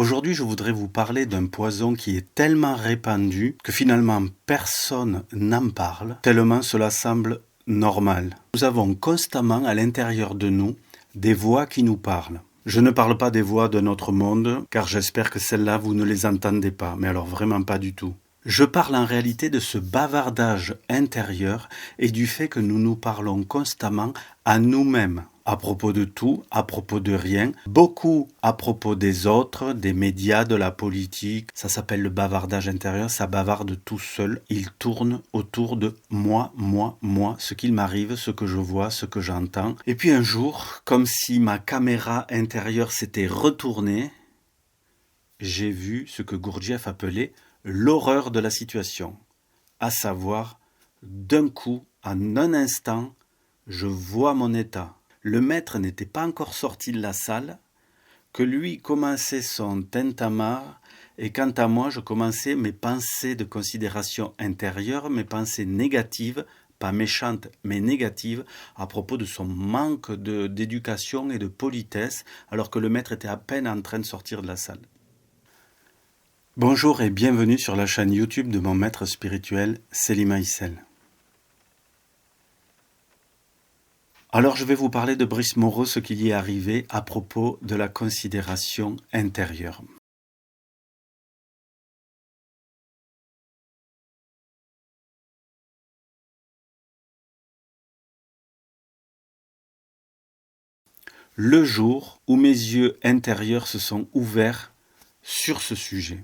Aujourd'hui, je voudrais vous parler d'un poison qui est tellement répandu que finalement personne n'en parle, tellement cela semble normal. Nous avons constamment à l'intérieur de nous des voix qui nous parlent. Je ne parle pas des voix de notre monde, car j'espère que celles-là, vous ne les entendez pas, mais alors vraiment pas du tout. Je parle en réalité de ce bavardage intérieur et du fait que nous nous parlons constamment à nous-mêmes, à propos de tout, à propos de rien, beaucoup à propos des autres, des médias, de la politique. Ça s'appelle le bavardage intérieur, ça bavarde tout seul. Il tourne autour de moi, ce qu'il m'arrive, ce que je vois, ce que j'entends. Et puis un jour, comme si ma caméra intérieure s'était retournée, j'ai vu ce que Gurdjieff appelait l'horreur de la situation, à savoir, d'un coup, en un instant, je vois mon état. Le maître n'était pas encore sorti de la salle, que lui commençait son tintamarre, et quant à moi, je commençais mes pensées de considération intérieure, mes pensées négatives, pas méchantes, mais négatives, à propos de son manque d'éducation et de politesse, alors que le maître était à peine en train de sortir de la salle. Bonjour et bienvenue sur la chaîne YouTube de mon maître spirituel, Selim Aïssel. Alors je vais vous parler de Brice Moreau, ce qui y est arrivé à propos de la considération intérieure. Le jour où mes yeux intérieurs se sont ouverts sur ce sujet.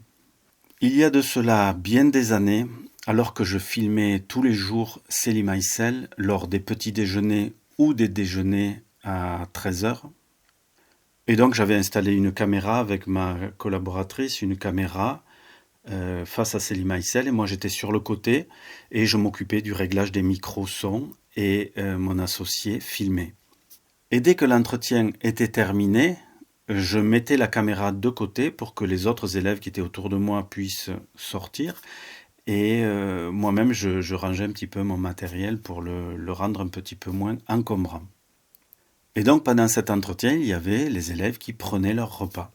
Il y a de cela bien des années, alors que je filmais tous les jours Selim Aïssel lors des petits déjeuners ou des déjeuners à 13h. Et donc j'avais installé une caméra avec ma collaboratrice, une caméra face à Selim Aïssel, et moi j'étais sur le côté et je m'occupais du réglage des micros-sons et mon associé filmait. Et dès que l'entretien était terminé, je mettais la caméra de côté pour que les autres élèves qui étaient autour de moi puissent sortir. Et moi-même, je rangeais un petit peu mon matériel pour le rendre un petit peu moins encombrant. Et donc, pendant cet entretien, il y avait les élèves qui prenaient leur repas.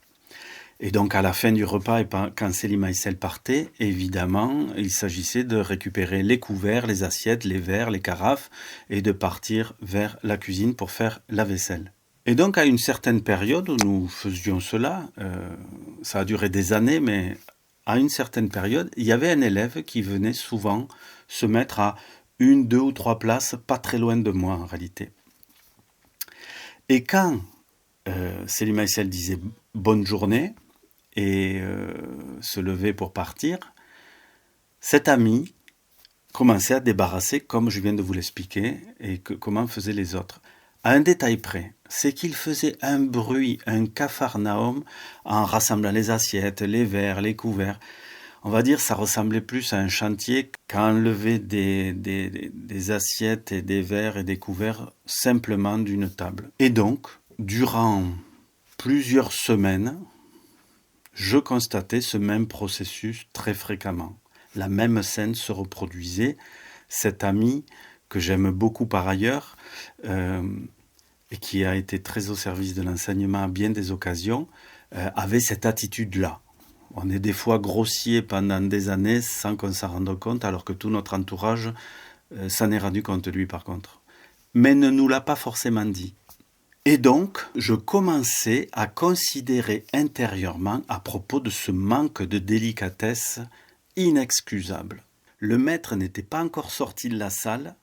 Et donc, à la fin du repas, et quand Selim Aïssel partait, évidemment, il s'agissait de récupérer les couverts, les assiettes, les verres, les carafes, et de partir vers la cuisine pour faire la vaisselle. Et donc, à une certaine période où nous faisions cela, ça a duré des années, mais à une certaine période, il y avait un élève qui venait souvent se mettre à 1, 2 ou 3 places, pas très loin de moi en réalité. Et quand Selim Aïssel disait « bonne journée » et se levait pour partir, cet ami commençait à débarrasser, comme je viens de vous l'expliquer, et comment faisaient les autres. À un détail près, c'est qu'il faisait un bruit, un capharnaüm en rassemblant les assiettes, les verres, les couverts. On va dire ça ressemblait plus à un chantier qu'à enlever des assiettes et des verres et des couverts simplement d'une table. Et donc, durant plusieurs semaines, je constatais ce même processus très fréquemment. La même scène se reproduisait. Cet ami, que j'aime beaucoup par ailleurs, et qui a été très au service de l'enseignement à bien des occasions, avait cette attitude-là. On est des fois grossier pendant des années sans qu'on s'en rende compte, alors que tout notre entourage s'en est rendu compte, lui par contre. Mais ne nous l'a pas forcément dit. Et donc, je commençais à considérer intérieurement à propos de ce manque de délicatesse inexcusable. Le maître n'était pas encore sorti de la salle,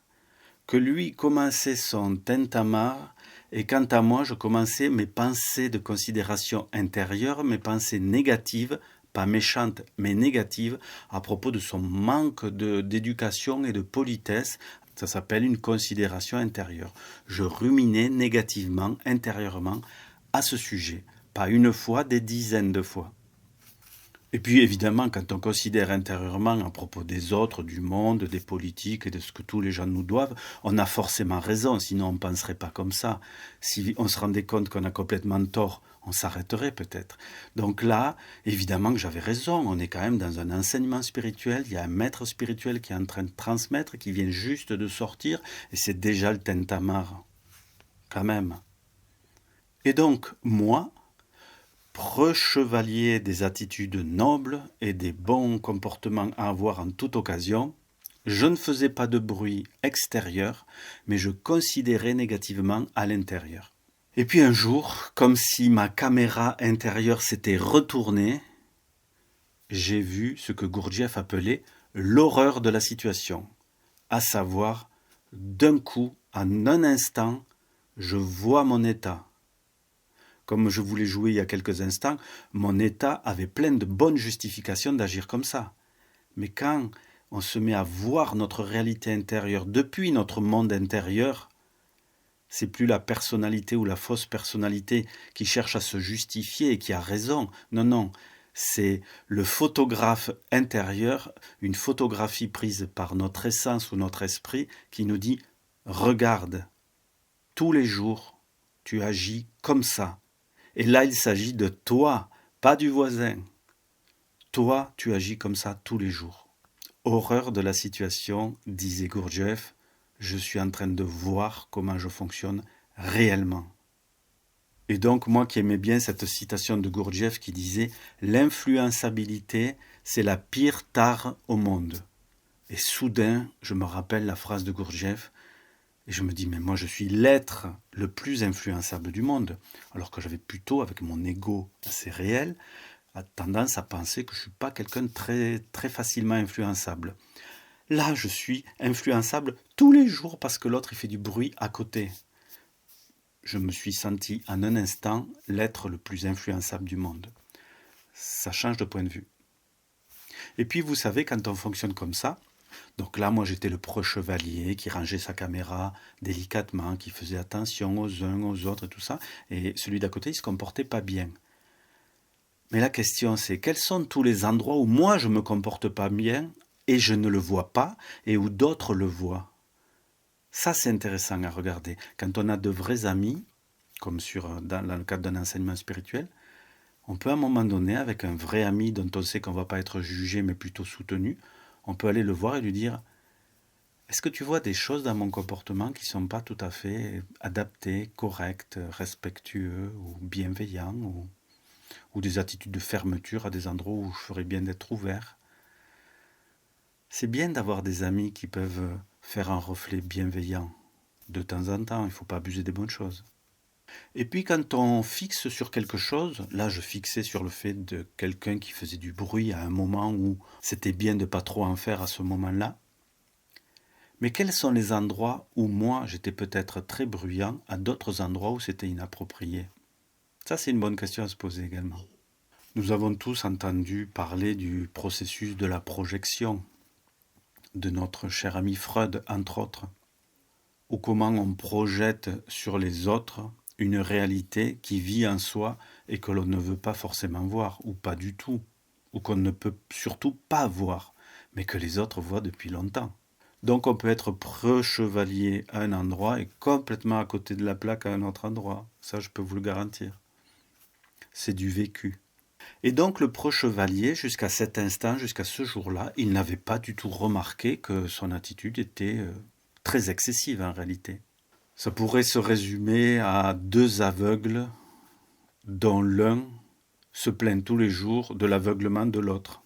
que lui commençait son tintamarre, et quant à moi, je commençais mes pensées de considération intérieure, mes pensées négatives, pas méchantes, mais négatives, à propos de son manque d'éducation et de politesse. Ça s'appelle une considération intérieure. Je ruminais négativement, intérieurement, à ce sujet. Pas une fois, des dizaines de fois. Et puis évidemment, quand on considère intérieurement à propos des autres, du monde, des politiques et de ce que tous les gens nous doivent, on a forcément raison, sinon on ne penserait pas comme ça. Si on se rendait compte qu'on a complètement tort, on s'arrêterait peut-être. Donc là, évidemment que j'avais raison, on est quand même dans un enseignement spirituel, il y a un maître spirituel qui est en train de transmettre, qui vient juste de sortir, et c'est déjà le tintamarre, quand même. Et donc, moi, Preux-chevalier des attitudes nobles et des bons comportements à avoir en toute occasion, je ne faisais pas de bruit extérieur, mais je considérais négativement à l'intérieur. Et puis un jour, comme si ma caméra intérieure s'était retournée, j'ai vu ce que Gurdjieff appelait l'horreur de la situation, à savoir, d'un coup, en un instant, je vois mon état. Comme je vous l'ai joué il y a quelques instants, mon état avait plein de bonnes justifications d'agir comme ça. Mais quand on se met à voir notre réalité intérieure depuis notre monde intérieur, c'est plus la personnalité ou la fausse personnalité qui cherche à se justifier et qui a raison. Non, non, c'est le photographe intérieur, une photographie prise par notre essence ou notre esprit qui nous dit « Regarde, tous les jours, tu agis comme ça. » Et là, il s'agit de toi, pas du voisin. Toi, tu agis comme ça tous les jours. Horreur de la situation, disait Gurdjieff, je suis en train de voir comment je fonctionne réellement. Et donc, moi qui aimais bien cette citation de Gurdjieff qui disait « L'influençabilité, c'est la pire tare au monde ». Et soudain, je me rappelle la phrase de Gurdjieff et je me dis « Mais moi, je suis l'être le plus influençable du monde ». Alors que j'avais plutôt, avec mon ego assez réel, tendance à penser que je ne suis pas quelqu'un de très facilement influençable. Là, je suis influençable tous les jours parce que l'autre il fait du bruit à côté. Je me suis senti en un instant l'être le plus influençable du monde. Ça change de point de vue. Et puis vous savez, quand on fonctionne comme ça, donc là moi j'étais le preux chevalier qui rangeait sa caméra délicatement, qui faisait attention aux uns, aux autres et tout ça, et celui d'à côté il se comportait pas bien. Mais la question c'est, quels sont tous les endroits où moi je me comporte pas bien et je ne le vois pas et où d'autres le voient? Ça c'est intéressant à regarder. Quand on a de vrais amis, comme dans le cadre d'un enseignement spirituel, on peut à un moment donné, avec un vrai ami dont on sait qu'on ne va pas être jugé mais plutôt soutenu, on peut aller le voir et lui dire « Est-ce que tu vois des choses dans mon comportement qui ne sont pas tout à fait adaptées, correctes, respectueux ou bienveillants ou des attitudes de fermeture à des endroits où je ferais bien d'être ouvert ?» C'est bien d'avoir des amis qui peuvent faire un reflet bienveillant. De temps en temps, il ne faut pas abuser des bonnes choses. Et puis quand on fixe sur quelque chose, là je fixais sur le fait de quelqu'un qui faisait du bruit à un moment où c'était bien de ne pas trop en faire à ce moment-là. Mais quels sont les endroits où moi j'étais peut-être très bruyant, à d'autres endroits où c'était inapproprié? Ça c'est une bonne question à se poser également. Nous avons tous entendu parler du processus de la projection, de notre cher ami Freud entre autres, ou comment on projette sur les autres une réalité qui vit en soi et que l'on ne veut pas forcément voir, ou pas du tout, ou qu'on ne peut surtout pas voir, mais que les autres voient depuis longtemps. Donc on peut être preux chevalier à un endroit et complètement à côté de la plaque à un autre endroit. Ça, je peux vous le garantir. C'est du vécu. Et donc le preux chevalier, jusqu'à cet instant, jusqu'à ce jour-là, il n'avait pas du tout remarqué que son attitude était très excessive en réalité. Ça pourrait se résumer à deux aveugles dont l'un se plaint tous les jours de l'aveuglement de l'autre.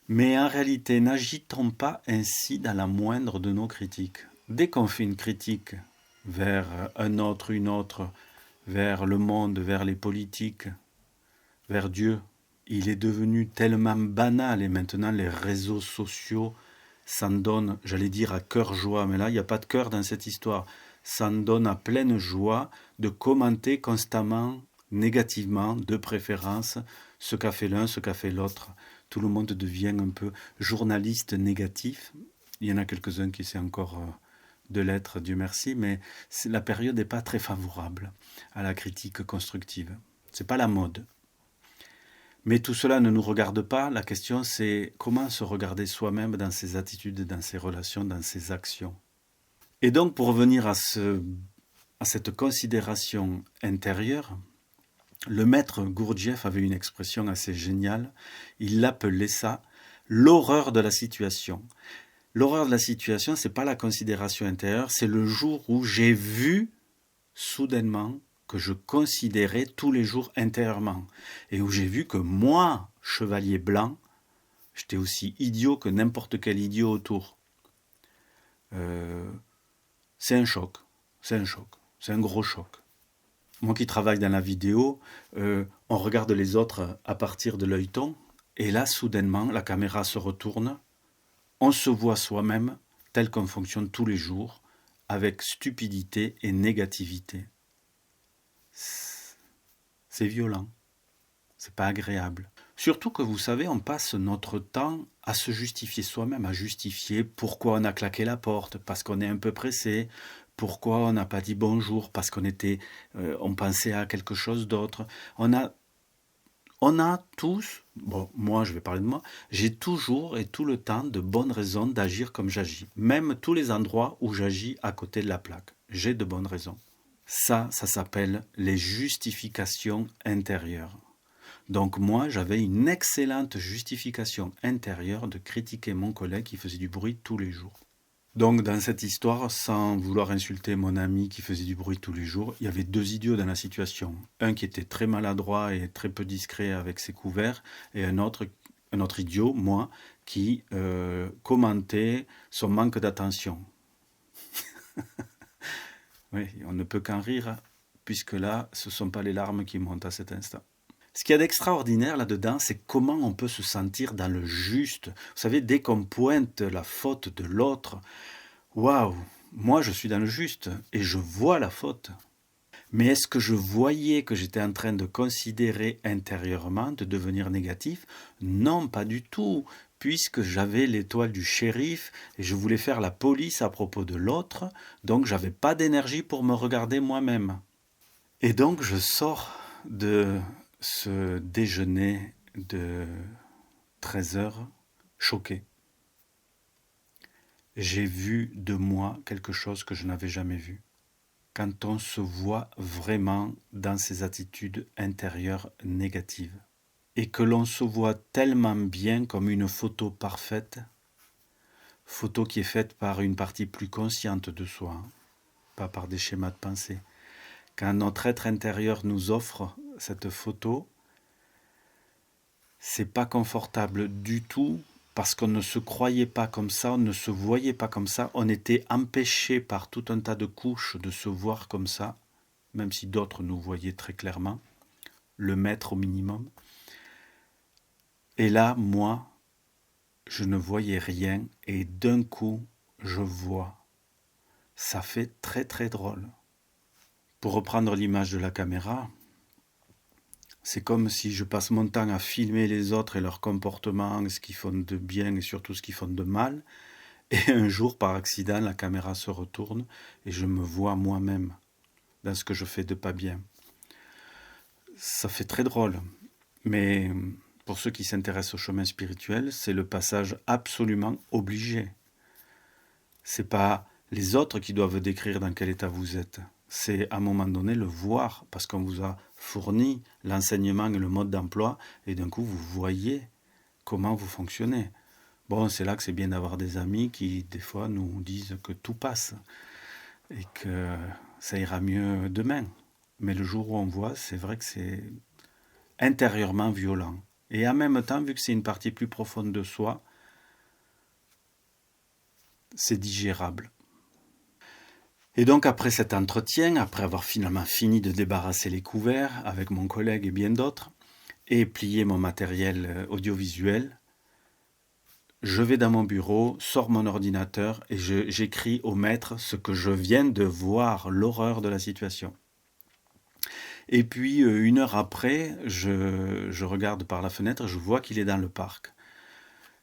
Mais en réalité, n'agit-on pas ainsi dans la moindre de nos critiques? Dès qu'on fait une critique vers un autre, une autre, vers le monde, vers les politiques, vers Dieu, il est devenu tellement banal et maintenant les réseaux sociaux s'en donnent, j'allais dire à cœur joie, mais là il n'y a pas de cœur dans cette histoire, s'en donne à pleine joie de commenter constamment, négativement, de préférence, ce qu'a fait l'un, ce qu'a fait l'autre. Tout le monde devient un peu journaliste négatif. Il y en a quelques-uns qui essaient encore de l'être, Dieu merci, mais la période n'est pas très favorable à la critique constructive. C'est pas la mode. Mais tout cela ne nous regarde pas. La question, c'est comment se regarder soi-même dans ses attitudes, dans ses relations, dans ses actions. Et donc, pour revenir à cette considération intérieure, le maître Gurdjieff avait une expression assez géniale. Il l'appelait ça l'horreur de la situation. L'horreur de la situation, ce n'est pas la considération intérieure, c'est le jour où j'ai vu soudainement que je considérais tous les jours intérieurement. Et où j'ai vu que moi, chevalier blanc, j'étais aussi idiot que n'importe quel idiot autour. C'est un choc, c'est un gros choc. Moi qui travaille dans la vidéo, on regarde les autres à partir de l'œilleton, et là, soudainement, la caméra se retourne, on se voit soi-même tel qu'on fonctionne tous les jours, avec stupidité et négativité. C'est violent, c'est pas agréable. Surtout que vous savez, on passe notre temps à se justifier soi-même, à justifier pourquoi on a claqué la porte, parce qu'on est un peu pressé, pourquoi on n'a pas dit bonjour, parce on pensait à quelque chose d'autre. On a tous, bon, moi je vais parler de moi, j'ai toujours et tout le temps de bonnes raisons d'agir comme j'agis. Même tous les endroits où j'agis à côté de la plaque, j'ai de bonnes raisons. Ça s'appelle les justifications intérieures. Donc moi, j'avais une excellente justification intérieure de critiquer mon collègue qui faisait du bruit tous les jours. Donc dans cette histoire, sans vouloir insulter mon ami qui faisait du bruit tous les jours, il y avait deux idiots dans la situation. Un qui était très maladroit et très peu discret avec ses couverts, et un autre idiot, moi, qui commentait son manque d'attention. Oui, on ne peut qu'en rire, puisque là, ce ne sont pas les larmes qui montent à cet instant. Ce qu'il y a d'extraordinaire là-dedans, c'est comment on peut se sentir dans le juste. Vous savez, dès qu'on pointe la faute de l'autre, waouh, moi je suis dans le juste et je vois la faute. Mais est-ce que je voyais que j'étais en train de considérer intérieurement, de devenir négatif? Non, pas du tout, puisque j'avais l'étoile du shérif et je voulais faire la police à propos de l'autre, donc j'avais pas d'énergie pour me regarder moi-même. Et donc je sors de ce déjeuner de 13 heures choqué. J'ai vu de moi quelque chose que je n'avais jamais vu. Quand on se voit vraiment dans ses attitudes intérieures négatives et que l'on se voit tellement bien comme une photo parfaite, photo qui est faite par une partie plus consciente de soi, pas par des schémas de pensée. Quand notre être intérieur nous offre cette photo, c'est pas confortable du tout parce qu'on ne se croyait pas comme ça, on ne se voyait pas comme ça, on était empêché par tout un tas de couches de se voir comme ça, même si d'autres nous voyaient très clairement, le maître au minimum. Et là, moi, je ne voyais rien et d'un coup, je vois. Ça fait très très drôle. Pour reprendre l'image de la caméra, c'est comme si je passe mon temps à filmer les autres et leur comportement, ce qu'ils font de bien et surtout ce qu'ils font de mal. Et un jour, par accident, la caméra se retourne et je me vois moi-même dans ce que je fais de pas bien. Ça fait très drôle. Mais pour ceux qui s'intéressent au chemin spirituel, c'est le passage absolument obligé. C'est pas les autres qui doivent décrire dans quel état vous êtes. C'est à un moment donné le voir, parce qu'on vous a fourni l'enseignement et le mode d'emploi, et d'un coup vous voyez comment vous fonctionnez. Bon, c'est là que c'est bien d'avoir des amis qui, des fois, nous disent que tout passe, et que ça ira mieux demain. Mais le jour où on voit, c'est vrai que c'est intérieurement violent. Et en même temps, vu que c'est une partie plus profonde de soi, c'est digérable. Et donc après cet entretien, après avoir finalement fini de débarrasser les couverts avec mon collègue et bien d'autres, et plier mon matériel audiovisuel, je vais dans mon bureau, sors mon ordinateur et j'écris au maître ce que je viens de voir, l'horreur de la situation. Et puis une heure après, je regarde par la fenêtre, je vois qu'il est dans le parc.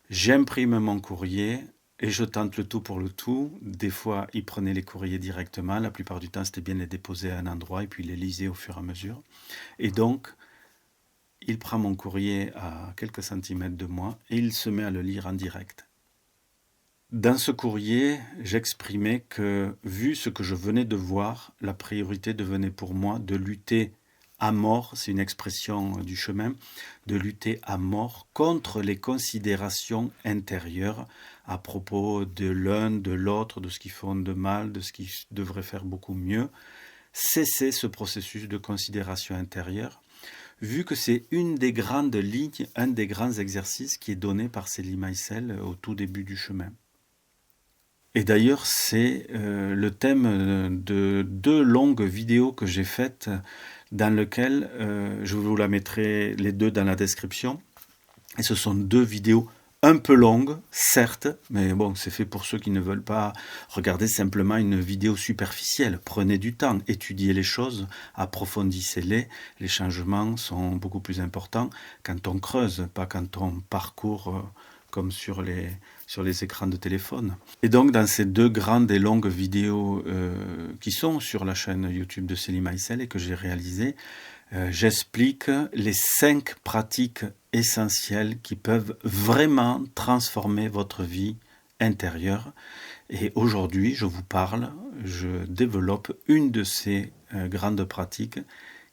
J'imprime mon courrier et je tente le tout pour le tout. Des fois, il prenait les courriers directement. La plupart du temps, c'était bien de les déposer à un endroit et puis les lisait au fur et à mesure. Et donc, il prend mon courrier à quelques centimètres de moi et il se met à le lire en direct. Dans ce courrier, j'exprimais que, vu ce que je venais de voir, la priorité devenait pour moi de lutter à mort, c'est une expression du chemin, de lutter à mort contre les considérations intérieures à propos de l'un, de l'autre, de ce qu'ils font de mal, de ce qu'ils devraient faire beaucoup mieux. cesser ce processus de considération intérieure, vu que c'est une des grandes lignes, un des grands exercices qui est donné par Célie Maïsel au tout début du chemin. Et d'ailleurs, c'est le thème de 2 longues vidéos que j'ai faites, dans lesquelles, je vous la mettrai les 2 dans la description. Et ce sont 2 vidéos un peu longues, certes, mais bon, c'est fait pour ceux qui ne veulent pas regarder simplement une vidéo superficielle. Prenez du temps, étudiez les choses, approfondissez-les. Les changements sont beaucoup plus importants quand on creuse, pas quand on parcourt comme sur les écrans de téléphone. Et donc, dans ces 2 grandes et longues vidéos qui sont sur la chaîne YouTube de Célie Maïsel et que j'ai réalisées, j'explique les 5 pratiques essentielles qui peuvent vraiment transformer votre vie intérieure. Et aujourd'hui, je développe une de ces grandes pratiques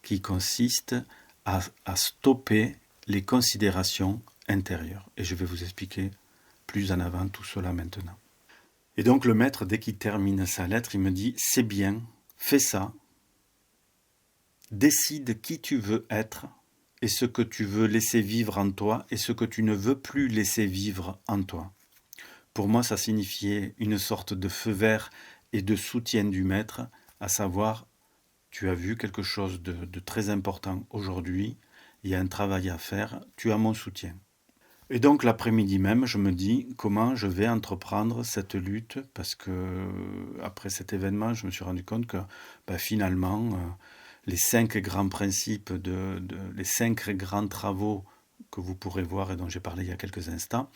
qui consiste à stopper les considérations intérieures. Et je vais vous expliquer plus en avant tout cela maintenant. Et donc le maître, dès qu'il termine sa lettre, il me dit « C'est bien, fais ça. Décide qui tu veux être et ce que tu veux laisser vivre en toi et ce que tu ne veux plus laisser vivre en toi. » Pour moi, ça signifiait une sorte de feu vert et de soutien du maître, à savoir, tu as vu quelque chose de très important aujourd'hui, il y a un travail à faire, tu as mon soutien. Et donc l'après-midi même, je me dis comment je vais entreprendre cette lutte, parce que après cet événement, je me suis rendu compte que finalement, les 5 grands principes, les 5 grands travaux que vous pourrez voir et dont j'ai parlé il y a quelques instants,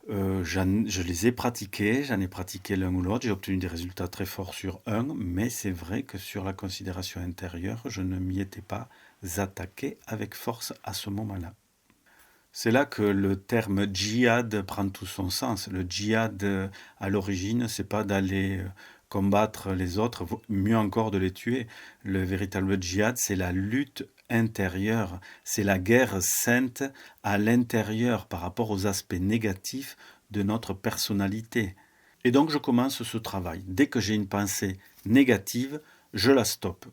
je les ai pratiqués, j'en ai pratiqué l'un ou l'autre, j'ai obtenu des résultats très forts sur un, mais c'est vrai que sur la considération intérieure, je ne m'y étais pas attaqué avec force à ce moment-là. C'est là que le terme djihad prend tout son sens. Le djihad, à l'origine, c'est pas d'aller combattre les autres, mieux encore de les tuer. Le véritable djihad, c'est la lutte intérieure, c'est la guerre sainte à l'intérieur par rapport aux aspects négatifs de notre personnalité. Et donc je commence ce travail. Dès que j'ai une pensée négative, je la stoppe.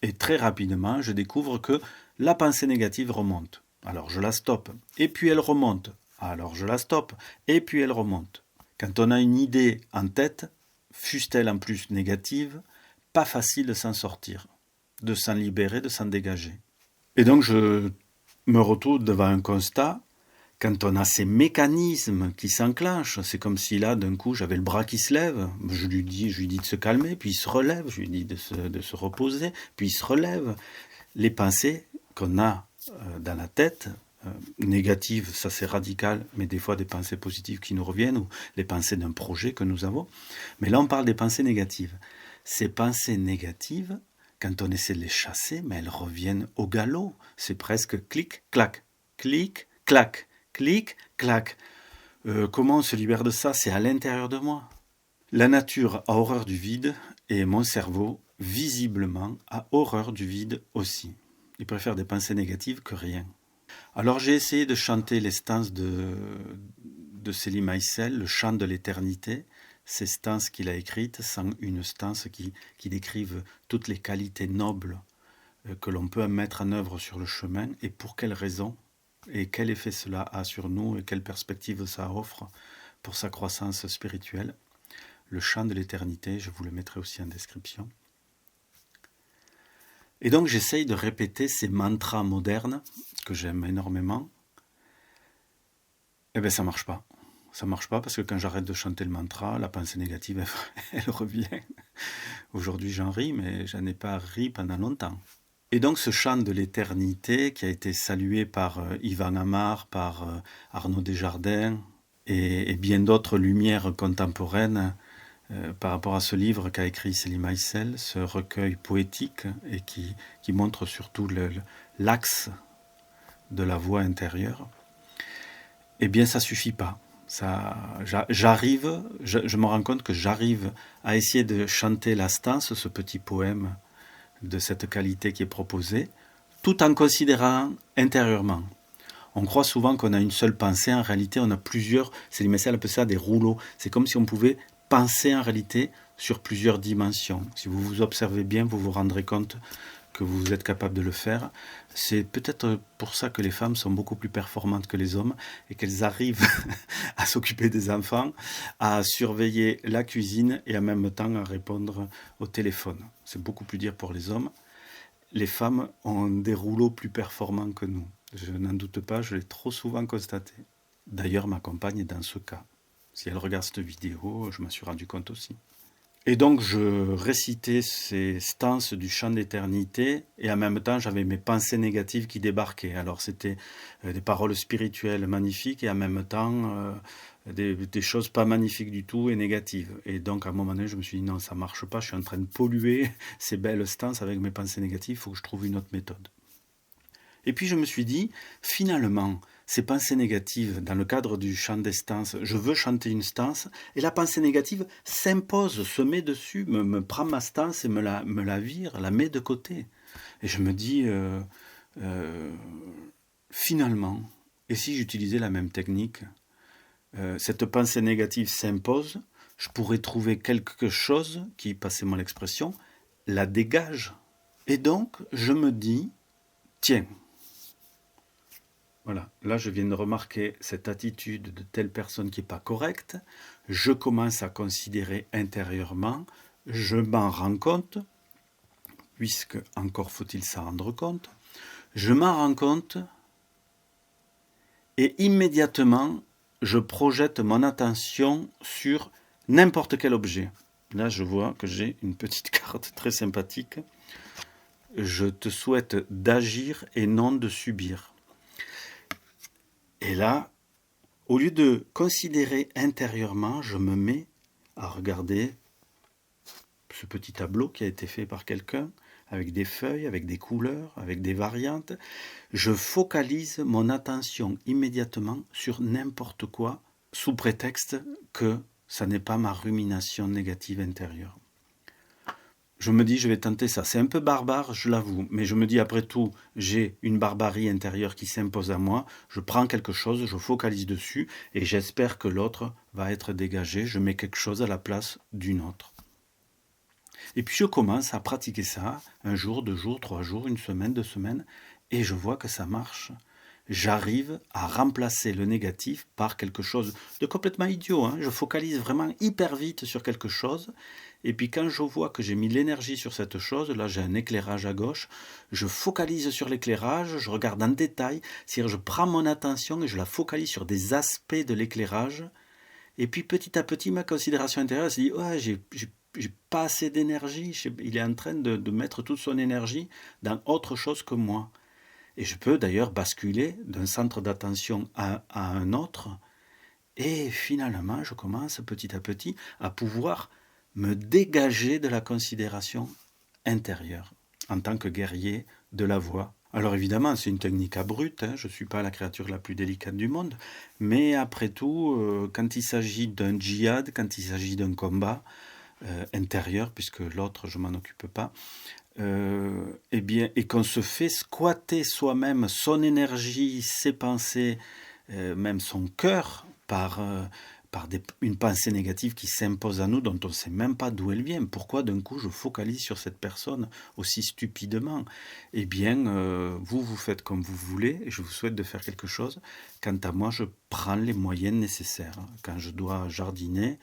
Et très rapidement, je découvre que la pensée négative remonte. Alors je la stoppe, et puis elle remonte. Alors je la stoppe, et puis elle remonte. Quand on a une idée en tête, fût-elle en plus négative, pas facile de s'en sortir, de s'en libérer, de s'en dégager. Et donc je me retrouve devant un constat, quand on a ces mécanismes qui s'enclenchent, c'est comme si là, d'un coup, j'avais le bras qui se lève, je lui dis de se calmer, puis il se relève, je lui dis de se reposer, puis il se relève. Les pensées qu'on a dans la tête, négatives, ça c'est radical, mais des fois des pensées positives qui nous reviennent, ou les pensées d'un projet que nous avons. Mais là, on parle des pensées négatives. Ces pensées négatives, quand on essaie de les chasser, mais elles reviennent au galop. C'est presque clic-clac, clic-clac, clic-clac. Comment on se libère de ça? C'est à l'intérieur de moi. La nature a horreur du vide, et mon cerveau, visiblement, a horreur du vide aussi. Il préfère des pensées négatives que rien. Alors j'ai essayé de chanter les stances de Célie Maïsel, le chant de l'éternité, ces stances qu'il a écrites, sans une stance qui décrive toutes les qualités nobles que l'on peut mettre en œuvre sur le chemin, et pour quelles raisons, et quel effet cela a sur nous, et quelle perspective ça offre pour sa croissance spirituelle. Le chant de l'éternité, je vous le mettrai aussi en description. Et donc j'essaye de répéter ces mantras modernes que j'aime énormément. Eh bien ça marche pas. Ça marche pas parce que quand j'arrête de chanter le mantra, la pensée négative, elle revient. Aujourd'hui j'en ris, mais j'en ai pas ri pendant longtemps. Et donc ce chant de l'éternité qui a été salué par Yvan Amar, par Arnaud Desjardins et bien d'autres lumières contemporaines, par rapport à ce livre qu'a écrit Célie Maïsel, ce recueil poétique et qui montre surtout l'axe de la voix intérieure, eh bien ça suffit pas. Je me rends compte que j'arrive à essayer de chanter la stance, ce petit poème de cette qualité qui est proposé, tout en considérant intérieurement. On croit souvent qu'on a une seule pensée, en réalité on a plusieurs, Célie Maïsel appelle ça des rouleaux. C'est comme si on pouvait penser en réalité sur plusieurs dimensions. Si vous vous observez bien, vous vous rendrez compte que vous êtes capable de le faire. C'est peut-être pour ça que les femmes sont beaucoup plus performantes que les hommes et qu'elles arrivent à s'occuper des enfants, à surveiller la cuisine et en même temps à répondre au téléphone. C'est beaucoup plus dur pour les hommes. Les femmes ont des rouleaux plus performants que nous. Je n'en doute pas, je l'ai trop souvent constaté. D'ailleurs, ma compagne est dans ce cas. Si elle regarde cette vidéo, je m'en suis rendu compte aussi. Et donc, je récitais ces stances du chant d'éternité et en même temps, j'avais mes pensées négatives qui débarquaient. Alors, c'était des paroles spirituelles magnifiques et en même temps, des choses pas magnifiques du tout et négatives. Et donc, à un moment donné, je me suis dit, non, ça marche pas, je suis en train de polluer ces belles stances avec mes pensées négatives, il faut que je trouve une autre méthode. Et puis je me suis dit, finalement, ces pensées négatives, dans le cadre du chant des stances, je veux chanter une stance, et la pensée négative s'impose, se met dessus, me prend ma stance et me la vire, la met de côté. Et je me dis, finalement, et si j'utilisais la même technique, cette pensée négative s'impose, je pourrais trouver quelque chose qui, passez-moi l'expression, la dégage. Et donc, je me dis, tiens, voilà, là je viens de remarquer cette attitude de telle personne qui n'est pas correcte, je commence à considérer intérieurement, je m'en rends compte, puisque encore faut-il s'en rendre compte, je m'en rends compte et immédiatement je projette mon attention sur n'importe quel objet. Là je vois que j'ai une petite carte très sympathique. Je te souhaite d'agir et non de subir. Et là, au lieu de considérer intérieurement, je me mets à regarder ce petit tableau qui a été fait par quelqu'un, avec des feuilles, avec des couleurs, avec des variantes. Je focalise mon attention immédiatement sur n'importe quoi, sous prétexte que ça n'est pas ma rumination négative intérieure. Je me dis, je vais tenter ça. C'est un peu barbare, je l'avoue, mais je me dis, après tout, j'ai une barbarie intérieure qui s'impose à moi. Je prends quelque chose, je focalise dessus, et j'espère que l'autre va être dégagé. Je mets quelque chose à la place d'une autre. Et puis je commence à pratiquer ça, un jour, 2 jours, 3 jours, une semaine, 2 semaines, et je vois que ça marche. J'arrive à remplacer le négatif par quelque chose de complètement idiot. Je focalise vraiment hyper vite sur quelque chose. Et puis quand je vois que j'ai mis l'énergie sur cette chose, là j'ai un éclairage à gauche, je focalise sur l'éclairage, je regarde en détail, c'est-à-dire je prends mon attention et je la focalise sur des aspects de l'éclairage. Et puis petit à petit, ma considération intérieure se dit, ouais, j'ai pas assez d'énergie, il est en train de mettre toute son énergie dans autre chose que moi. Et je peux d'ailleurs basculer d'un centre d'attention à un autre. Et finalement, je commence petit à petit à pouvoir me dégager de la considération intérieure en tant que guerrier de la voix. Alors évidemment, c'est une technique à brut, je ne suis pas la créature la plus délicate du monde, mais après tout, quand il s'agit d'un djihad, quand il s'agit d'un combat intérieur, puisque l'autre, je ne m'en occupe pas, eh bien, et qu'on se fait squatter soi-même son énergie, ses pensées, même son cœur par une pensée négative qui s'impose à nous, dont on ne sait même pas d'où elle vient. Pourquoi d'un coup je focalise sur cette personne aussi stupidement? Eh bien, vous faites comme vous voulez, et je vous souhaite de faire quelque chose. Quant à moi, je prends les moyens nécessaires. Quand je dois jardiner,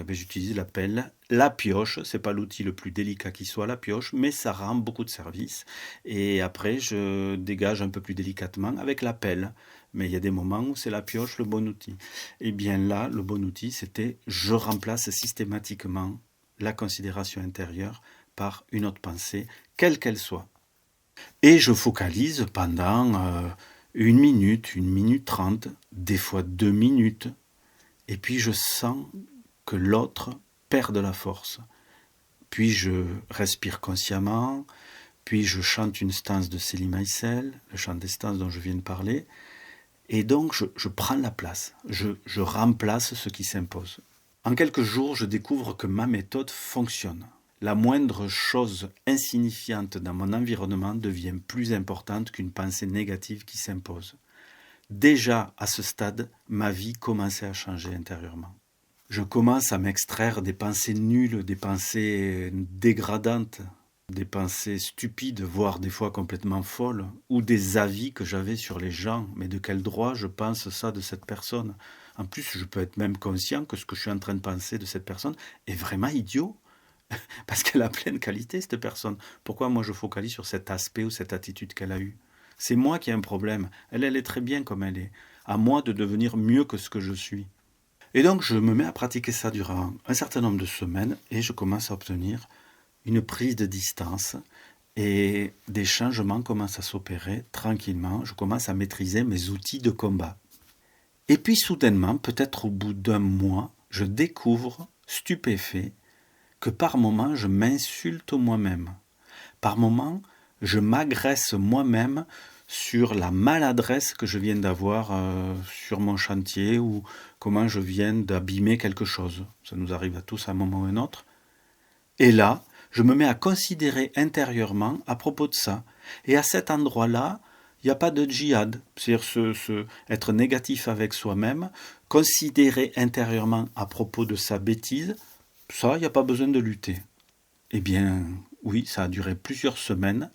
j'utilise la pelle, la pioche. C'est pas l'outil le plus délicat qui soit, la pioche, mais ça rend beaucoup de service. Et après, je dégage un peu plus délicatement avec la pelle. Mais il y a des moments où c'est la pioche le bon outil. Et bien là, le bon outil, c'était je remplace systématiquement la considération intérieure par une autre pensée, quelle qu'elle soit. Et je focalise pendant 1 minute, 1 minute 30, des fois 2 minutes. Et puis je sens que l'autre perd de la force. Puis je respire consciemment, puis je chante une stance de Céline Maïsel, le chant des stances dont je viens de parler. Et donc, je prends la place, je remplace ce qui s'impose. En quelques jours, je découvre que ma méthode fonctionne. La moindre chose insignifiante dans mon environnement devient plus importante qu'une pensée négative qui s'impose. Déjà, à ce stade, ma vie commençait à changer intérieurement. je commence à m'extraire des pensées nulles, des pensées dégradantes, des pensées stupides, voire des fois complètement folles, ou des avis que j'avais sur les gens. Mais de quel droit je pense ça de cette personne? En plus, je peux être même conscient que ce que je suis en train de penser de cette personne est vraiment idiot, parce qu'elle a plein de qualités, cette personne. Pourquoi moi je focalise sur cet aspect ou cette attitude qu'elle a eue? C'est moi qui ai un problème. Elle est très bien comme elle est. À moi de devenir mieux que ce que je suis. Et donc je me mets à pratiquer ça durant un certain nombre de semaines et je commence à obtenir une prise de distance et des changements commencent à s'opérer tranquillement. Je commence à maîtriser mes outils de combat. Et puis soudainement, peut-être au bout d'un mois, je découvre, stupéfait, que par moments je m'insulte moi-même. Par moments, je m'agresse moi-même sur la maladresse que je viens d'avoir sur mon chantier ou comment je viens d'abîmer quelque chose. Ça nous arrive à tous à un moment ou à un autre. Et là, je me mets à considérer intérieurement à propos de ça. Et à cet endroit-là, il n'y a pas de djihad, c'est-à-dire être négatif avec soi-même, considérer intérieurement à propos de sa bêtise, ça, il n'y a pas besoin de lutter. Eh bien, oui, ça a duré plusieurs semaines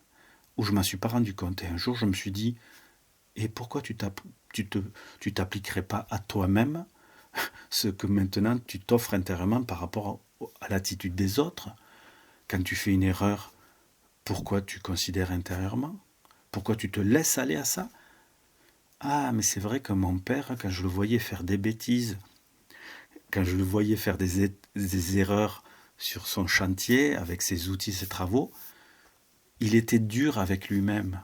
où je ne m'en suis pas rendu compte. Et un jour, je me suis dit, et pourquoi tu t'appliquerais pas à toi-même ce que maintenant tu t'offres intérieurement par rapport à l'attitude des autres? Quand tu fais une erreur, pourquoi tu considères intérieurement? Pourquoi tu te laisses aller à ça? Ah, mais c'est vrai que mon père, quand je le voyais faire des bêtises, quand je le voyais faire des erreurs sur son chantier, avec ses outils, ses travaux, il était dur avec lui-même.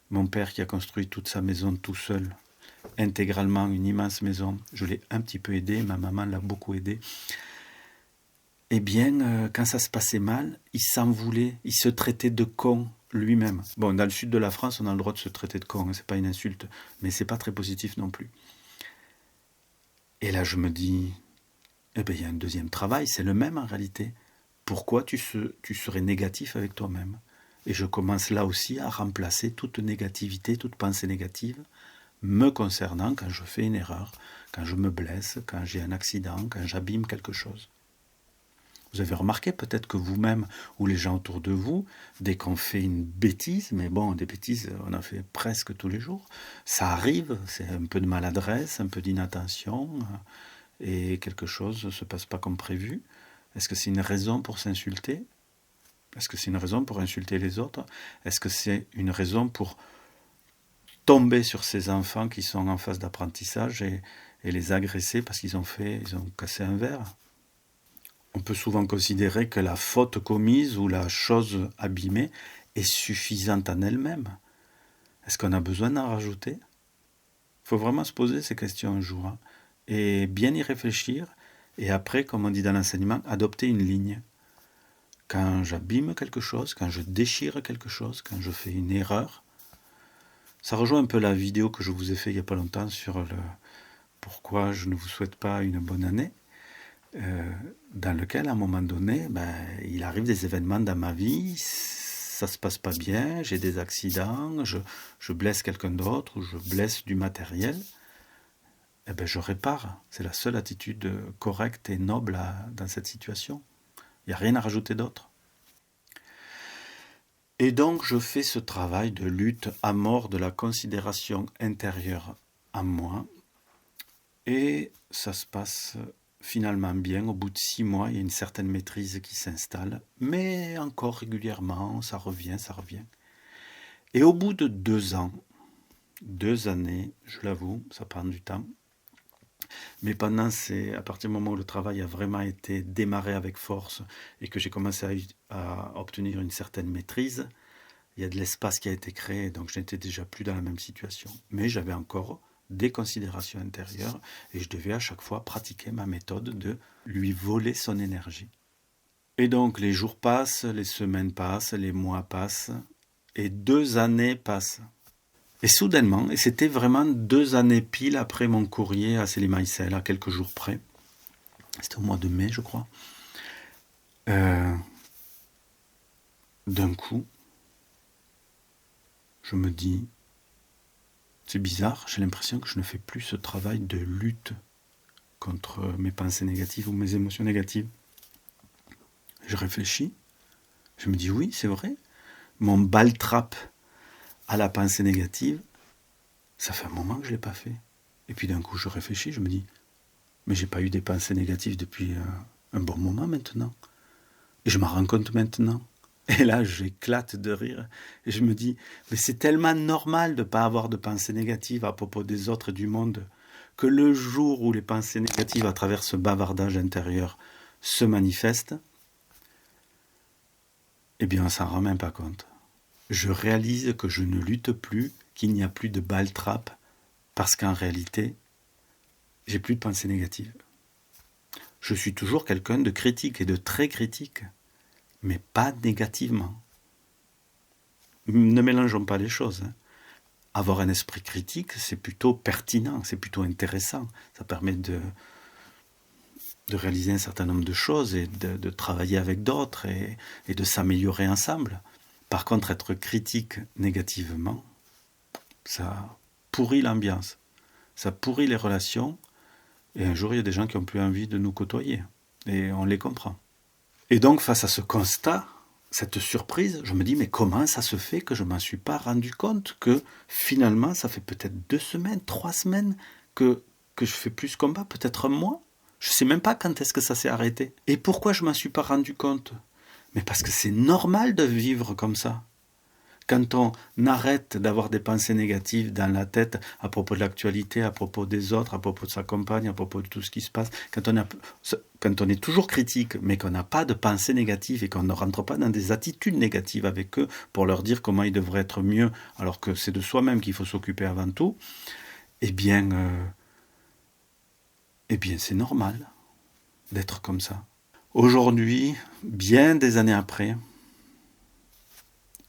Mon père qui a construit toute sa maison tout seul, intégralement une immense maison, je l'ai un petit peu aidé, ma maman l'a beaucoup aidé. Eh bien, quand ça se passait mal, il s'en voulait, il se traitait de con lui-même. Bon, dans le sud de la France, on a le droit de se traiter de con, hein, c'est pas une insulte, mais c'est pas très positif non plus. Et là, je me dis, eh bien, il y a un deuxième travail, c'est le même en réalité. Pourquoi tu serais négatif avec toi-même? Et je commence là aussi à remplacer toute négativité, toute pensée négative me concernant quand je fais une erreur, quand je me blesse, quand j'ai un accident, quand j'abîme quelque chose. Vous avez remarqué peut-être que vous-même ou les gens autour de vous, dès qu'on fait une bêtise, mais bon, des bêtises, on en fait presque tous les jours, ça arrive, c'est un peu de maladresse, un peu d'inattention, et quelque chose ne se passe pas comme prévu. Est-ce que c'est une raison pour s'insulter? Est-ce que c'est une raison pour insulter les autres? Est-ce que c'est une raison pour tomber sur ces enfants qui sont en phase d'apprentissage et les agresser parce qu'ils ont cassé un verre? On peut souvent considérer que la faute commise ou la chose abîmée est suffisante en elle-même. Est-ce qu'on a besoin d'en rajouter? Il faut vraiment se poser ces questions un jour, hein, et bien y réfléchir, et après, comme on dit dans l'enseignement, adopter une ligne. Quand j'abîme quelque chose, quand je déchire quelque chose, quand je fais une erreur, ça rejoint un peu la vidéo que je vous ai fait il n'y a pas longtemps sur le pourquoi je ne vous souhaite pas une bonne année. Dans lequel, à un moment donné, il arrive des événements dans ma vie, ça se passe pas bien, j'ai des accidents, je blesse quelqu'un d'autre ou je blesse du matériel. Eh bien, je répare. C'est la seule attitude correcte et noble dans cette situation. Il n'y a rien à rajouter d'autre. Et donc, je fais ce travail de lutte à mort de la considération intérieure en moi. Et ça se passe finalement bien. Au bout de 6 mois, il y a une certaine maîtrise qui s'installe. Mais encore régulièrement, ça revient. Et au bout de 2 ans, 2 années, je l'avoue, ça prend du temps. Mais à partir du moment où le travail a vraiment été démarré avec force et que j'ai commencé à obtenir une certaine maîtrise, il y a de l'espace qui a été créé, donc je n'étais déjà plus dans la même situation. Mais j'avais encore des considérations intérieures et je devais à chaque fois pratiquer ma méthode de lui voler son énergie. Et donc les jours passent, les semaines passent, les mois passent et 2 années passent. Et soudainement, et c'était vraiment 2 années pile après mon courrier à Célie Maïsel, à quelques jours près, c'était au mois de mai je crois, d'un coup, je me dis, c'est bizarre, j'ai l'impression que je ne fais plus ce travail de lutte contre mes pensées négatives ou mes émotions négatives. Je réfléchis, je me dis oui, c'est vrai, mon baltrap à la pensée négative, ça fait un moment que je ne l'ai pas fait. Et puis d'un coup, je réfléchis, je me dis, mais j'ai pas eu des pensées négatives depuis un bon moment maintenant. Et je m'en rends compte maintenant. Et là, j'éclate de rire. Et je me dis, mais c'est tellement normal de ne pas avoir de pensées négatives à propos des autres et du monde, que le jour où les pensées négatives à travers ce bavardage intérieur se manifestent, eh bien, on s'en rend même pas compte. Je réalise que je ne lutte plus, qu'il n'y a plus de baltrap, parce qu'en réalité, j'ai plus de pensées négatives. Je suis toujours quelqu'un de critique et de très critique, mais pas négativement. Ne mélangeons pas les choses. Avoir un esprit critique, c'est plutôt pertinent, c'est plutôt intéressant. Ça permet de réaliser un certain nombre de choses et de travailler avec d'autres et de s'améliorer ensemble. Par contre, être critique négativement, ça pourrit l'ambiance, ça pourrit les relations, et un jour, il y a des gens qui n'ont plus envie de nous côtoyer, et on les comprend. Et donc, face à ce constat, cette surprise, je me dis, mais comment ça se fait que je ne m'en suis pas rendu compte, que finalement, ça fait peut-être 2 semaines, 3 semaines que je fais plus ce combat, peut-être un mois. Je ne sais même pas quand est-ce que ça s'est arrêté. Et pourquoi je ne m'en suis pas rendu compte? Mais parce que c'est normal de vivre comme ça. Quand on arrête d'avoir des pensées négatives dans la tête à propos de l'actualité, à propos des autres, à propos de sa compagne, à propos de tout ce qui se passe, quand on est toujours critique, mais qu'on n'a pas de pensées négatives et qu'on ne rentre pas dans des attitudes négatives avec eux pour leur dire comment ils devraient être mieux, alors que c'est de soi-même qu'il faut s'occuper avant tout, eh bien c'est normal d'être comme ça. Aujourd'hui, bien des années après,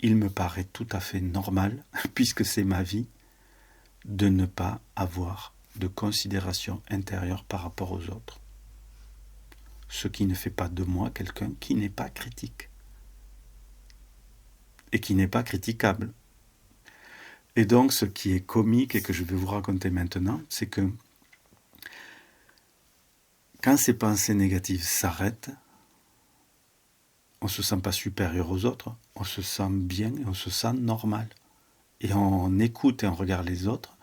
il me paraît tout à fait normal, puisque c'est ma vie, de ne pas avoir de considération intérieure par rapport aux autres. Ce qui ne fait pas de moi quelqu'un qui n'est pas critique. Et qui n'est pas critiquable. Et donc, ce qui est comique et que je vais vous raconter maintenant, c'est que quand ces pensées négatives s'arrêtent, on ne se sent pas supérieur aux autres, on se sent bien et on se sent normal. Et on écoute et on regarde les autres,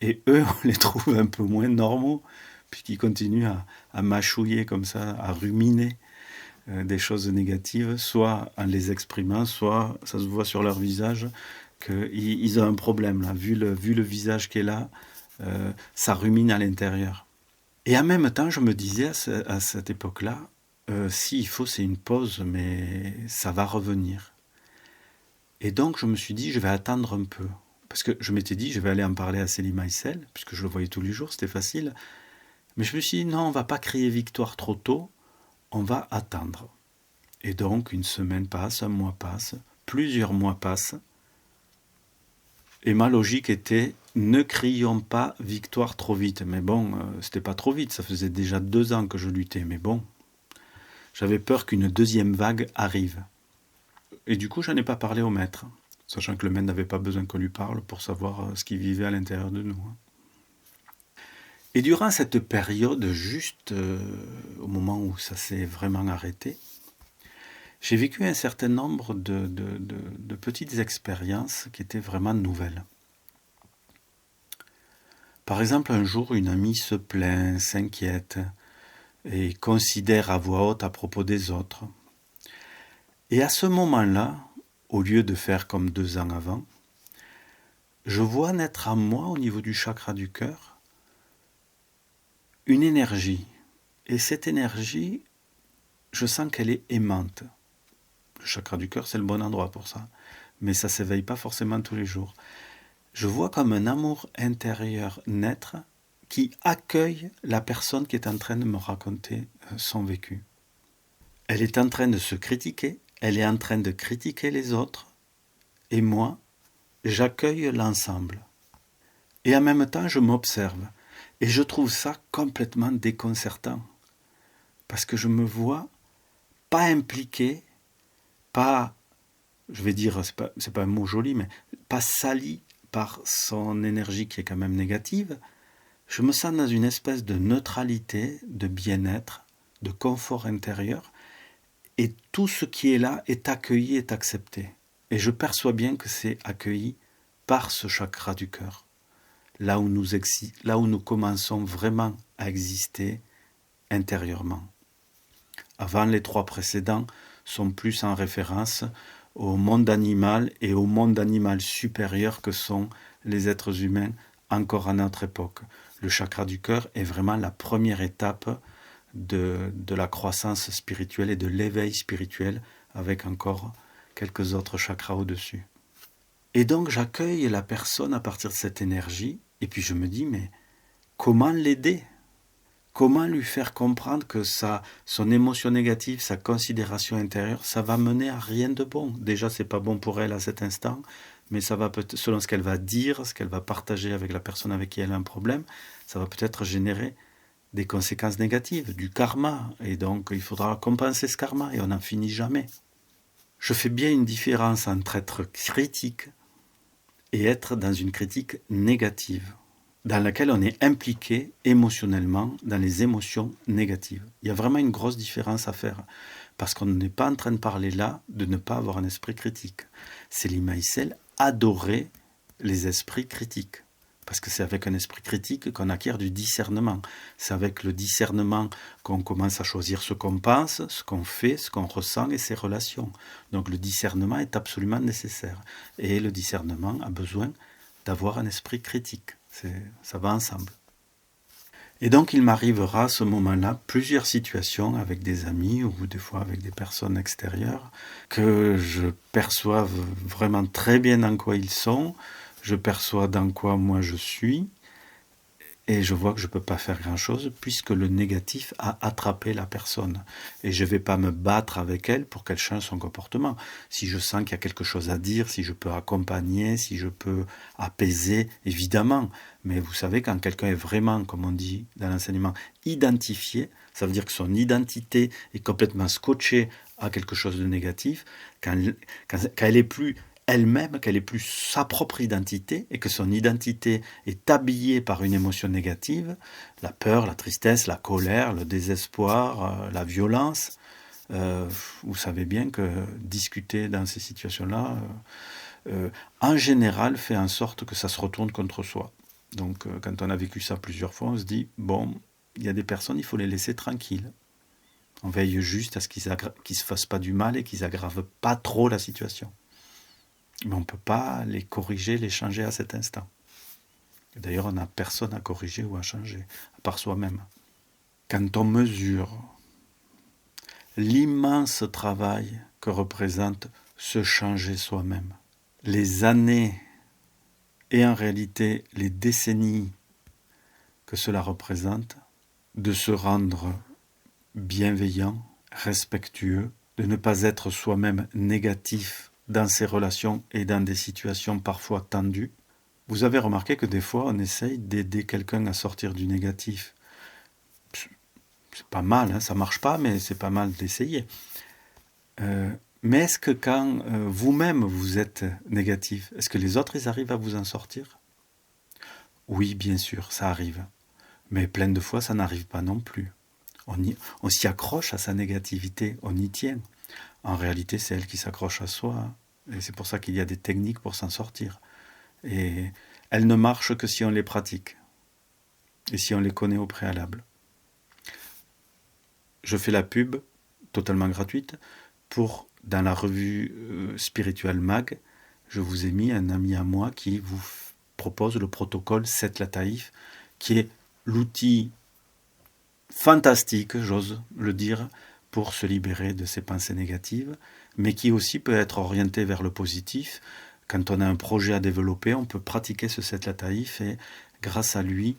et eux, on les trouve un peu moins normaux, puisqu'ils continuent à mâchouiller comme ça, à ruminer des choses négatives, soit en les exprimant, soit ça se voit sur leur visage qu'ils ont un problème, là. Vu le visage qui est là, ça rumine à l'intérieur. Et en même temps, je me disais à cette époque-là, s'il faut, c'est une pause, mais ça va revenir. Et donc, je me suis dit, je vais attendre un peu. Parce que je m'étais dit, je vais aller en parler à Célie Maïsel, puisque je le voyais tous les jours, c'était facile. Mais je me suis dit, non, on ne va pas crier victoire trop tôt, on va attendre. Et donc, une semaine passe, un mois passe, plusieurs mois passent. Et ma logique était, ne crions pas victoire trop vite. Mais bon, c'était pas trop vite, ça faisait déjà 2 ans que je luttais, mais bon. J'avais peur qu'une deuxième vague arrive. Et du coup, j'en ai pas parlé au maître, sachant que le maître n'avait pas besoin qu'on lui parle pour savoir ce qui vivait à l'intérieur de nous. Et durant cette période, juste au moment où ça s'est vraiment arrêté, j'ai vécu un certain nombre de petites expériences qui étaient vraiment nouvelles. Par exemple, un jour, une amie se plaint, s'inquiète et considère à voix haute à propos des autres. Et à ce moment-là, au lieu de faire comme 2 ans avant, je vois naître en moi, au niveau du chakra du cœur, une énergie. Et cette énergie, je sens qu'elle est aimante. Le chakra du cœur, c'est le bon endroit pour ça. Mais ça ne s'éveille pas forcément tous les jours. Je vois comme un amour intérieur naître qui accueille la personne qui est en train de me raconter son vécu. Elle est en train de se critiquer, elle est en train de critiquer les autres, et moi, j'accueille l'ensemble. Et en même temps, je m'observe. Et je trouve ça complètement déconcertant. Parce que je me vois pas impliqué, pas, je vais dire, c'est pas un mot joli, mais pas sali par son énergie qui est quand même négative. je me sens dans une espèce de neutralité, de bien-être, de confort intérieur, et tout ce qui est là est accueilli, est accepté. Et je perçois bien que c'est accueilli par ce chakra du cœur, là où nous commençons vraiment à exister intérieurement. Avant, les 3 précédents sont plus en référence au monde animal et au monde animal supérieur que sont les êtres humains encore à notre époque. Le chakra du cœur est vraiment la première étape de la croissance spirituelle et de l'éveil spirituel, avec encore quelques autres chakras au-dessus. Et donc j'accueille la personne à partir de cette énergie, et puis je me dis, mais comment l'aider ? Comment lui faire comprendre que son émotion négative, sa considération intérieure, ça va mener à rien de bon. Déjà, c'est pas bon pour elle à cet instant, mais ça va peut-être, selon ce qu'elle va dire, ce qu'elle va partager avec la personne avec qui elle a un problème, ça va peut-être générer des conséquences négatives, du karma. Et donc, il faudra compenser ce karma, et on n'en finit jamais. Je fais bien une différence entre être critique et être dans une critique négative, dans laquelle on est impliqué émotionnellement dans les émotions négatives. Il y a vraiment une grosse différence à faire, parce qu'on n'est pas en train de parler là de ne pas avoir un esprit critique. Célie Maïsel adorait les esprits critiques, parce que c'est avec un esprit critique qu'on acquiert du discernement. C'est avec le discernement qu'on commence à choisir ce qu'on pense, ce qu'on fait, ce qu'on ressent et ses relations. Donc le discernement est absolument nécessaire. Et le discernement a besoin d'avoir un esprit critique. Ça va ensemble. Et donc il m'arrivera à ce moment-là plusieurs situations avec des amis ou des fois avec des personnes extérieures que je perçois vraiment très bien dans quoi ils sont, je perçois dans quoi moi je suis, et je vois que je ne peux pas faire grand-chose puisque le négatif a attrapé la personne. Et je ne vais pas me battre avec elle pour qu'elle change son comportement. Si je sens qu'il y a quelque chose à dire, si je peux accompagner, si je peux apaiser, évidemment. Mais vous savez, quand quelqu'un est vraiment, comme on dit dans l'enseignement, identifié, ça veut dire que son identité est complètement scotchée à quelque chose de négatif, quand elle est plus elle-même, qu'elle est plus sa propre identité et que son identité est habillée par une émotion négative, la peur, la tristesse, la colère, le désespoir, la violence. Vous savez bien que discuter dans ces situations-là, en général, fait en sorte que ça se retourne contre soi. Donc, quand on a vécu ça plusieurs fois, on se dit, bon, il y a des personnes, il faut les laisser tranquilles. On veille juste à ce qu'ils ne se fassent pas du mal et qu'ils n'aggravent pas trop la situation. Mais on ne peut pas les corriger, les changer à cet instant. D'ailleurs, on n'a personne à corriger ou à changer, à part soi-même. Quand on mesure l'immense travail que représente se changer soi-même, les années et en réalité les décennies que cela représente, de se rendre bienveillant, respectueux, de ne pas être soi-même négatif dans ses relations et dans des situations parfois tendues. Vous avez remarqué que des fois, on essaye d'aider quelqu'un à sortir du négatif. C'est pas mal, hein, ça marche pas, mais c'est pas mal d'essayer. Mais est-ce que quand vous-même vous êtes négatif, est-ce que les autres ils arrivent à vous en sortir ? Oui, bien sûr, ça arrive. Mais plein de fois, ça n'arrive pas non plus. On s'y accroche à sa négativité, on y tient. En réalité, c'est elle qui s'accroche à soi. Et c'est pour ça qu'il y a des techniques pour s'en sortir. Et elles ne marchent que si on les pratique. Et si on les connaît au préalable. Je fais la pub, totalement gratuite, pour, dans la revue Spiritual Mag, je vous ai mis un ami à moi qui vous propose le protocole 7 Lataïf, qui est l'outil fantastique, j'ose le dire, pour se libérer de ses pensées négatives, mais qui aussi peut être orienté vers le positif. Quand on a un projet à développer, on peut pratiquer ce 7 Lataïf et grâce à lui,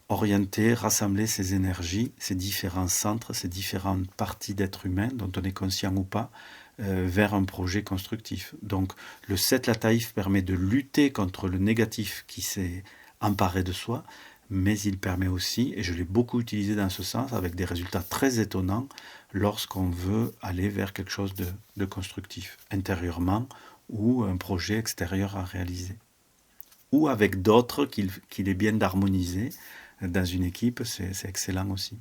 orienter, rassembler ses énergies, ses différents centres, ses différentes parties d'être humain, dont on est conscient ou pas, vers un projet constructif. Donc le 7 Lataïf permet de lutter contre le négatif qui s'est emparé de soi, mais il permet aussi, et je l'ai beaucoup utilisé dans ce sens, avec des résultats très étonnants, lorsqu'on veut aller vers quelque chose de constructif, intérieurement, ou un projet extérieur à réaliser. ou avec d'autres qu'il est bien d'harmoniser dans une équipe, c'est excellent aussi.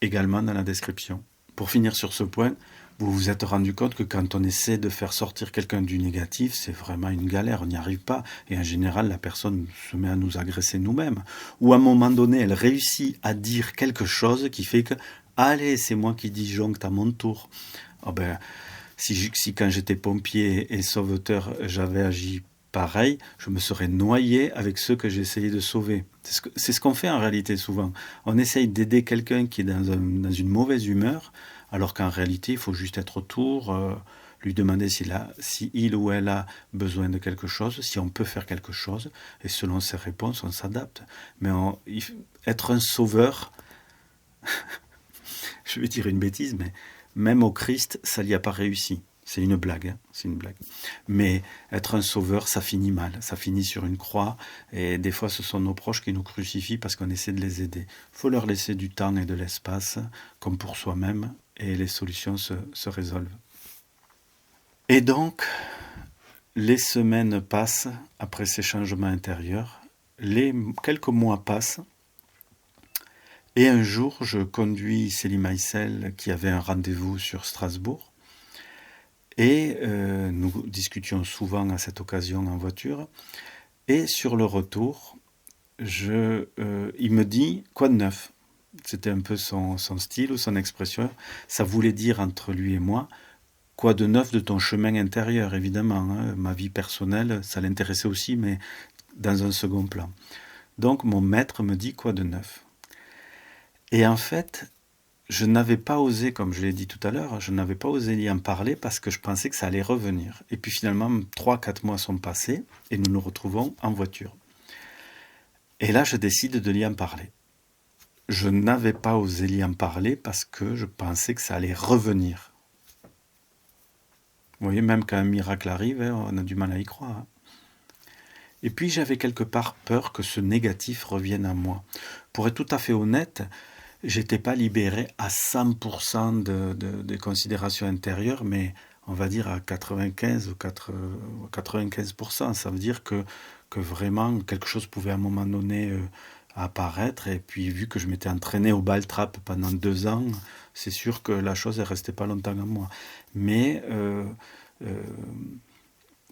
Également dans la description. Pour finir sur ce point, vous vous êtes rendu compte que quand on essaie de faire sortir quelqu'un du négatif, c'est vraiment une galère, on n'y arrive pas. Et en général, la personne se met à nous agresser nous-mêmes. Ou à un moment donné, elle réussit à dire quelque chose qui fait que « Allez, c'est moi qui disjoncte à mon tour. » Oh ben, si quand j'étais pompier et sauveteur, j'avais agi pareil, je me serais noyé avec ceux que j'ai essayé de sauver. C'est ce qu'on fait en réalité souvent. On essaye d'aider quelqu'un qui est dans une mauvaise humeur, alors qu'en réalité, il faut juste être autour, lui demander si il ou elle a besoin de quelque chose, si on peut faire quelque chose, et selon ses réponses, on s'adapte. Mais être un sauveur, je vais dire une bêtise, mais même au Christ, ça n'y a pas réussi. C'est une blague, hein, c'est une blague. Mais être un sauveur, ça finit mal. Ça finit sur une croix. Et des fois, ce sont nos proches qui nous crucifient parce qu'on essaie de les aider. Il faut leur laisser du temps et de l'espace, comme pour soi-même, et les solutions se résolvent. Et donc, les semaines passent après ces changements intérieurs. Quelques mois passent. Et un jour, je conduis Céline Maïsel, qui avait un rendez-vous sur Strasbourg. Et nous discutions souvent à cette occasion en voiture. Et sur le retour, il me dit « Quoi de neuf ?» C'était un peu son style ou son expression. Ça voulait dire entre lui et moi « Quoi de neuf de ton chemin intérieur ?» Évidemment, hein, ma vie personnelle, ça l'intéressait aussi, mais dans un second plan. Donc mon maître me dit « Quoi de neuf ?» Et en fait, je n'avais pas osé, comme je l'ai dit tout à l'heure, je n'avais pas osé y en parler parce que je pensais que ça allait revenir. Et puis finalement, 3-4 mois sont passés et nous nous retrouvons en voiture. Et là, je décide de lui en parler. Je n'avais pas osé lui en parler parce que je pensais que ça allait revenir. Vous voyez, même quand un miracle arrive, on a du mal à y croire. Hein. Et puis j'avais quelque part peur que ce négatif revienne à moi. Pour être tout à fait honnête, j'étais pas libéré à 100% des considérations intérieures, mais on va dire à 95 ou 95%. Ça veut dire que vraiment quelque chose pouvait à un moment donné apparaître. Et puis vu que je m'étais entraîné au ball-trap pendant 2 ans, c'est sûr que la chose ne restait pas longtemps en moi. Mais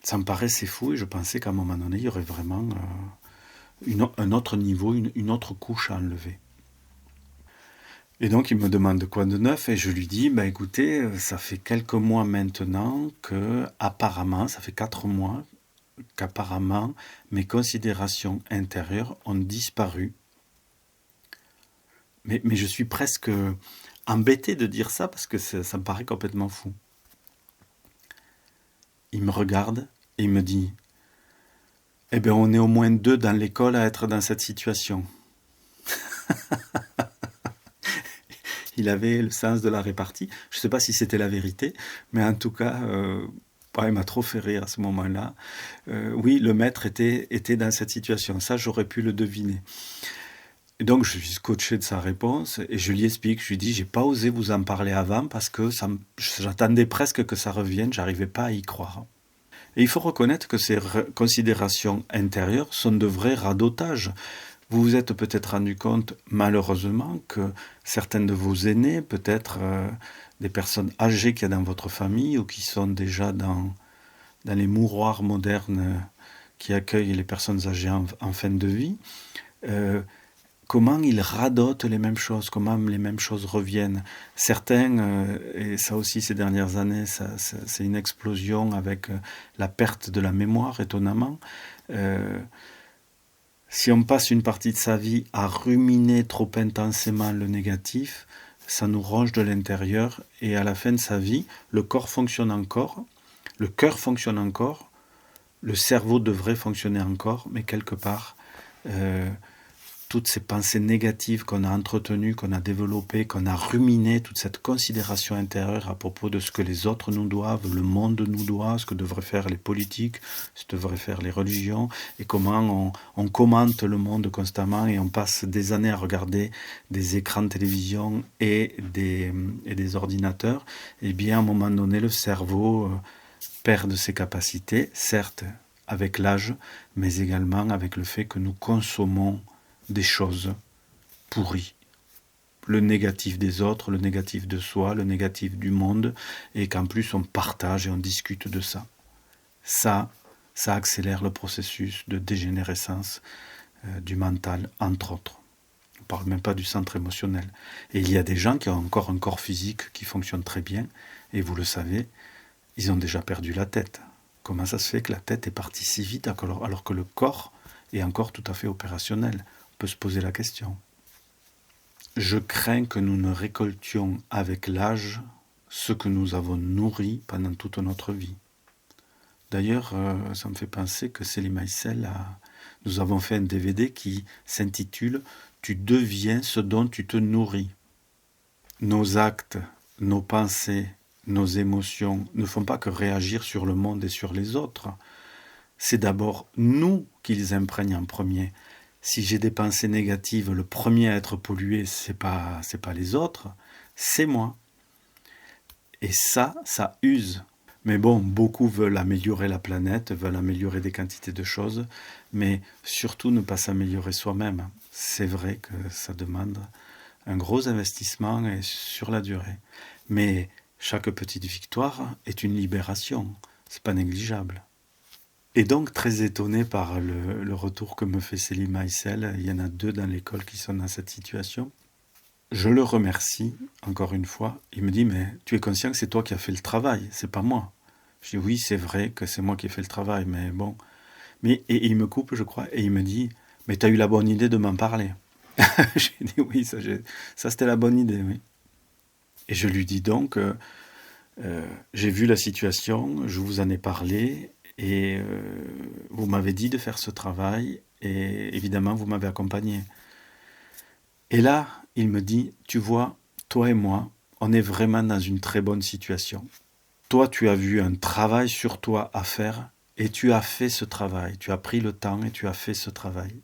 ça me paraissait fou et je pensais qu'à un moment donné, il y aurait vraiment un autre niveau, une autre couche à enlever. Et donc il me demande quoi de neuf et je lui dis, écoutez, ça fait quelques mois maintenant que, apparemment, ça fait 4 mois qu'apparemment mes considérations intérieures ont disparu. Mais je suis presque embêté de dire ça parce que ça me paraît complètement fou. Il me regarde et il me dit, eh bien on est au moins 2 dans l'école à être dans cette situation. Il avait le sens de la répartie. Je ne sais pas si c'était la vérité, mais en tout cas, il m'a trop fait rire à ce moment-là. Oui, le maître était dans cette situation. Ça, j'aurais pu le deviner. Et donc, je suis scotché de sa réponse et je lui explique. Je lui dis, j'ai pas osé vous en parler avant parce que j'attendais presque que ça revienne. J'arrivais pas à y croire. Et il faut reconnaître que ces considérations intérieures sont de vrais radotages. Vous vous êtes peut-être rendu compte, malheureusement, que certains de vos aînés, peut-être des personnes âgées qu'il y a dans votre famille ou qui sont déjà dans les mouroirs modernes qui accueillent les personnes âgées en fin de vie, comment ils radotent les mêmes choses, comment les mêmes choses reviennent. Certains, et ça aussi ces dernières années, c'est une explosion avec la perte de la mémoire, étonnamment. Si on passe une partie de sa vie à ruminer trop intensément le négatif, ça nous ronge de l'intérieur et à la fin de sa vie, le corps fonctionne encore, le cœur fonctionne encore, le cerveau devrait fonctionner encore, mais quelque part, toutes ces pensées négatives qu'on a entretenues, qu'on a développées, qu'on a ruminées, toute cette considération intérieure à propos de ce que les autres nous doivent, le monde nous doit, ce que devraient faire les politiques, ce que devraient faire les religions, et comment on commente le monde constamment et on passe des années à regarder des écrans de télévision et des ordinateurs, et bien à un moment donné le cerveau perd de ses capacités, certes avec l'âge, mais également avec le fait que nous consommons des choses pourries. Le négatif des autres, le négatif de soi, le négatif du monde, et qu'en plus on partage et on discute de ça. Ça accélère le processus de dégénérescence du mental, entre autres. On ne parle même pas du centre émotionnel. Et il y a des gens qui ont encore un corps physique qui fonctionne très bien, et vous le savez, ils ont déjà perdu la tête. Comment ça se fait que la tête est partie si vite alors que le corps est encore tout à fait opérationnel? On peut se poser la question. Je crains que nous ne récoltions avec l'âge ce que nous avons nourri pendant toute notre vie. D'ailleurs, ça me fait penser que Célie Maïsel, nous avons fait un DVD qui s'intitule « Tu deviens ce dont tu te nourris ». Nos actes, nos pensées, nos émotions ne font pas que réagir sur le monde et sur les autres. C'est d'abord nous qu'ils imprègnent en premier. Si j'ai des pensées négatives, le premier à être pollué, c'est pas les autres, c'est moi. Et ça use. Mais bon, beaucoup veulent améliorer la planète, veulent améliorer des quantités de choses, mais surtout ne pas s'améliorer soi-même. C'est vrai que ça demande un gros investissement et sur la durée. Mais chaque petite victoire est une libération, c'est pas négligeable. Et donc très étonné par le retour que me fait Célie Maïsel, il y en a 2 dans l'école qui sont dans cette situation. Je le remercie, encore une fois. Il me dit, mais tu es conscient que c'est toi qui as fait le travail, c'est pas moi. Je dis, oui, c'est vrai que c'est moi qui ai fait le travail, mais bon. Et il me coupe, je crois, et il me dit, mais tu as eu la bonne idée de m'en parler. J'ai dit, oui, ça c'était la bonne idée, oui. Et je lui dis donc, j'ai vu la situation, je vous en ai parlé, et vous m'avez dit de faire ce travail, et évidemment, vous m'avez accompagné. Et là, il me dit, tu vois, toi et moi, on est vraiment dans une très bonne situation. Toi, tu as vu un travail sur toi à faire, et tu as fait ce travail. Tu as pris le temps et tu as fait ce travail.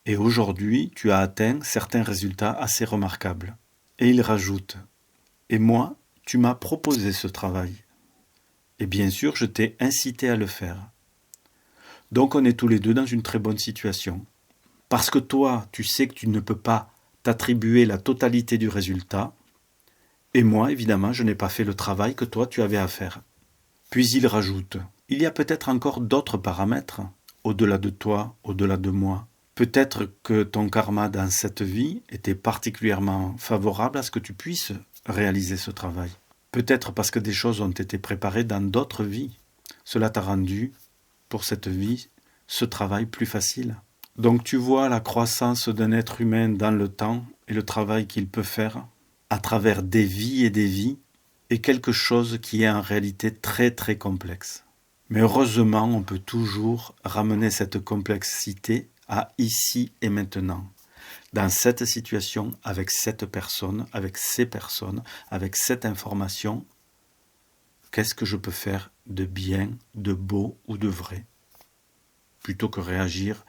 Et aujourd'hui, tu as atteint certains résultats assez remarquables. Et il rajoute, et moi, tu m'as proposé ce travail. Et bien sûr, je t'ai incité à le faire. Donc on est tous les deux dans une très bonne situation. Parce que toi, tu sais que tu ne peux pas t'attribuer la totalité du résultat, et moi, évidemment, je n'ai pas fait le travail que toi, tu avais à faire. Puis il rajoute, il y a peut-être encore d'autres paramètres, au-delà de toi, au-delà de moi. Peut-être que ton karma dans cette vie était particulièrement favorable à ce que tu puisses réaliser ce travail. Peut-être parce que des choses ont été préparées dans d'autres vies. Cela t'a rendu, pour cette vie, ce travail plus facile. Donc tu vois la croissance d'un être humain dans le temps et le travail qu'il peut faire à travers des vies est quelque chose qui est en réalité très très complexe. Mais heureusement, on peut toujours ramener cette complexité à ici et maintenant. Dans cette situation, avec cette personne, avec ces personnes, avec cette information, qu'est-ce que je peux faire de bien, de beau ou de vrai? Plutôt que réagir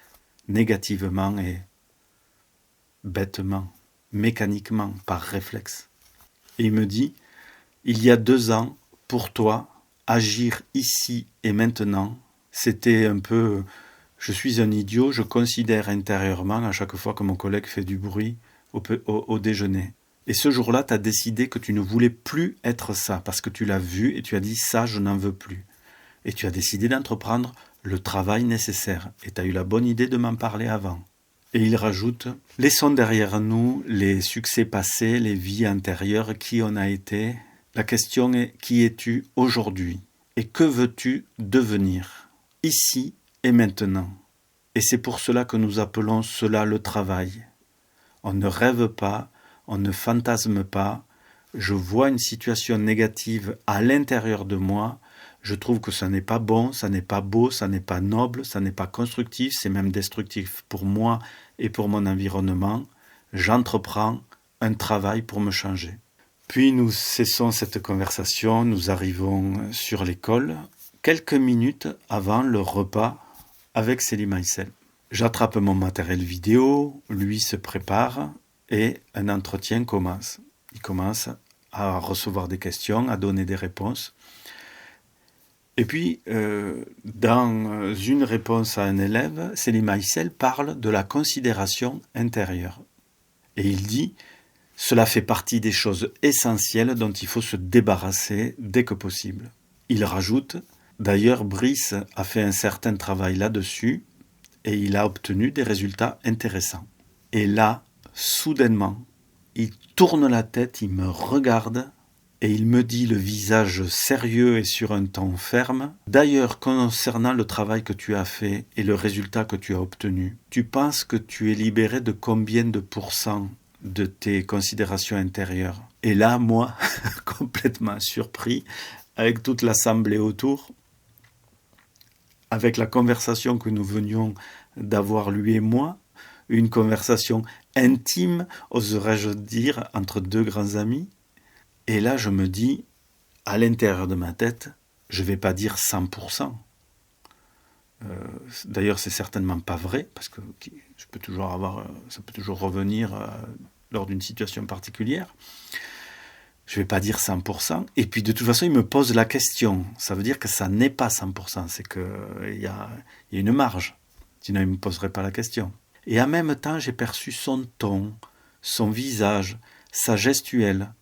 négativement et bêtement, mécaniquement, par réflexe. Et il me dit, il y a 2 ans, pour toi, agir ici et maintenant, c'était un peu, je suis un idiot, je considère intérieurement à chaque fois que mon collègue fait du bruit au déjeuner. Et ce jour-là, tu as décidé que tu ne voulais plus être ça, parce que tu l'as vu et tu as dit, ça, je n'en veux plus. Et tu as décidé d'entreprendre le travail nécessaire, et tu as eu la bonne idée de m'en parler avant. Et il rajoute, laissons derrière nous les succès passés, les vies antérieures, qui on a été. La question est, qui es-tu aujourd'hui? Et que veux-tu devenir? Ici et maintenant. Et c'est pour cela que nous appelons cela le travail. On ne rêve pas, on ne fantasme pas. Je vois une situation négative à l'intérieur de moi. Je trouve que ça n'est pas bon, ça n'est pas beau, ça n'est pas noble, ça n'est pas constructif, c'est même destructif pour moi et pour mon environnement. J'entreprends un travail pour me changer. Puis nous cessons cette conversation, nous arrivons sur l'école, quelques minutes avant le repas avec Célie Maïsel. J'attrape mon matériel vidéo, lui se prépare et un entretien commence. Il commence à recevoir des questions, à donner des réponses. Et puis, dans une réponse à un élève, Selim Aïssel parle de la considération intérieure. Et il dit « Cela fait partie des choses essentielles dont il faut se débarrasser dès que possible ». Il rajoute « D'ailleurs, Brice a fait un certain travail là-dessus et il a obtenu des résultats intéressants. » Et là, soudainement, il tourne la tête, il me regarde et il me dit le visage sérieux et sur un ton ferme. D'ailleurs, concernant le travail que tu as fait et le résultat que tu as obtenu, tu penses que tu es libéré de combien de pourcents de tes considérations intérieures? Et là, moi, complètement surpris, avec toute l'assemblée autour, avec la conversation que nous venions d'avoir lui et moi, une conversation intime, oserais-je dire, entre deux grands amis. Et là, je me dis, à l'intérieur de ma tête, je ne vais pas dire 100%. D'ailleurs, c'est certainement pas vrai, parce que ça peut toujours revenir lors d'une situation particulière. Je ne vais pas dire 100%. Et puis, de toute façon, il me pose la question. Ça veut dire que ça n'est pas 100%. C'est qu'il y a une marge. Sinon, il ne me poserait pas la question. Et en même temps, j'ai perçu son ton, son visage, sa gestuelle.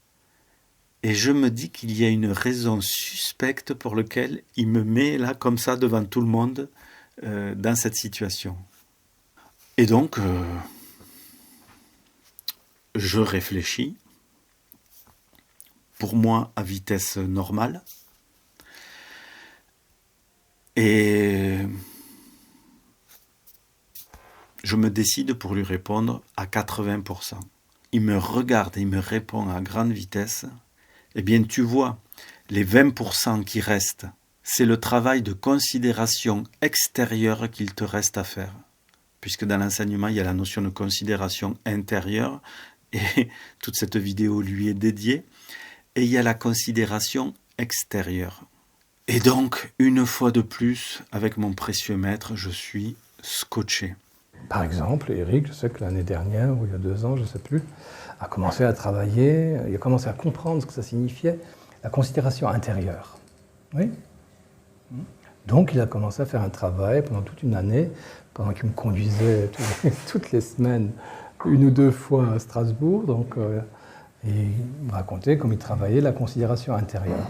Et je me dis qu'il y a une raison suspecte pour laquelle il me met là, comme ça, devant tout le monde, dans cette situation. Et donc, je réfléchis, pour moi, à vitesse normale. Et je me décide pour lui répondre à 80%. Il me regarde et il me répond à grande vitesse. Eh bien, tu vois, les 20% qui restent, c'est le travail de considération extérieure qu'il te reste à faire. Puisque dans l'enseignement, il y a la notion de considération intérieure, et toute cette vidéo lui est dédiée, et il y a la considération extérieure. Et donc, une fois de plus, avec mon précieux maître, je suis scotché. Par exemple, Eric, je sais que l'année dernière, ou il y a 2 ans, je ne sais plus, a commencé à travailler, il a commencé à comprendre ce que ça signifiait, la considération intérieure. Oui. Donc il a commencé à faire un travail pendant toute une année, pendant qu'il me conduisait toutes les semaines, 1 ou 2 fois à Strasbourg. Donc, il me racontait comme il travaillait la considération intérieure.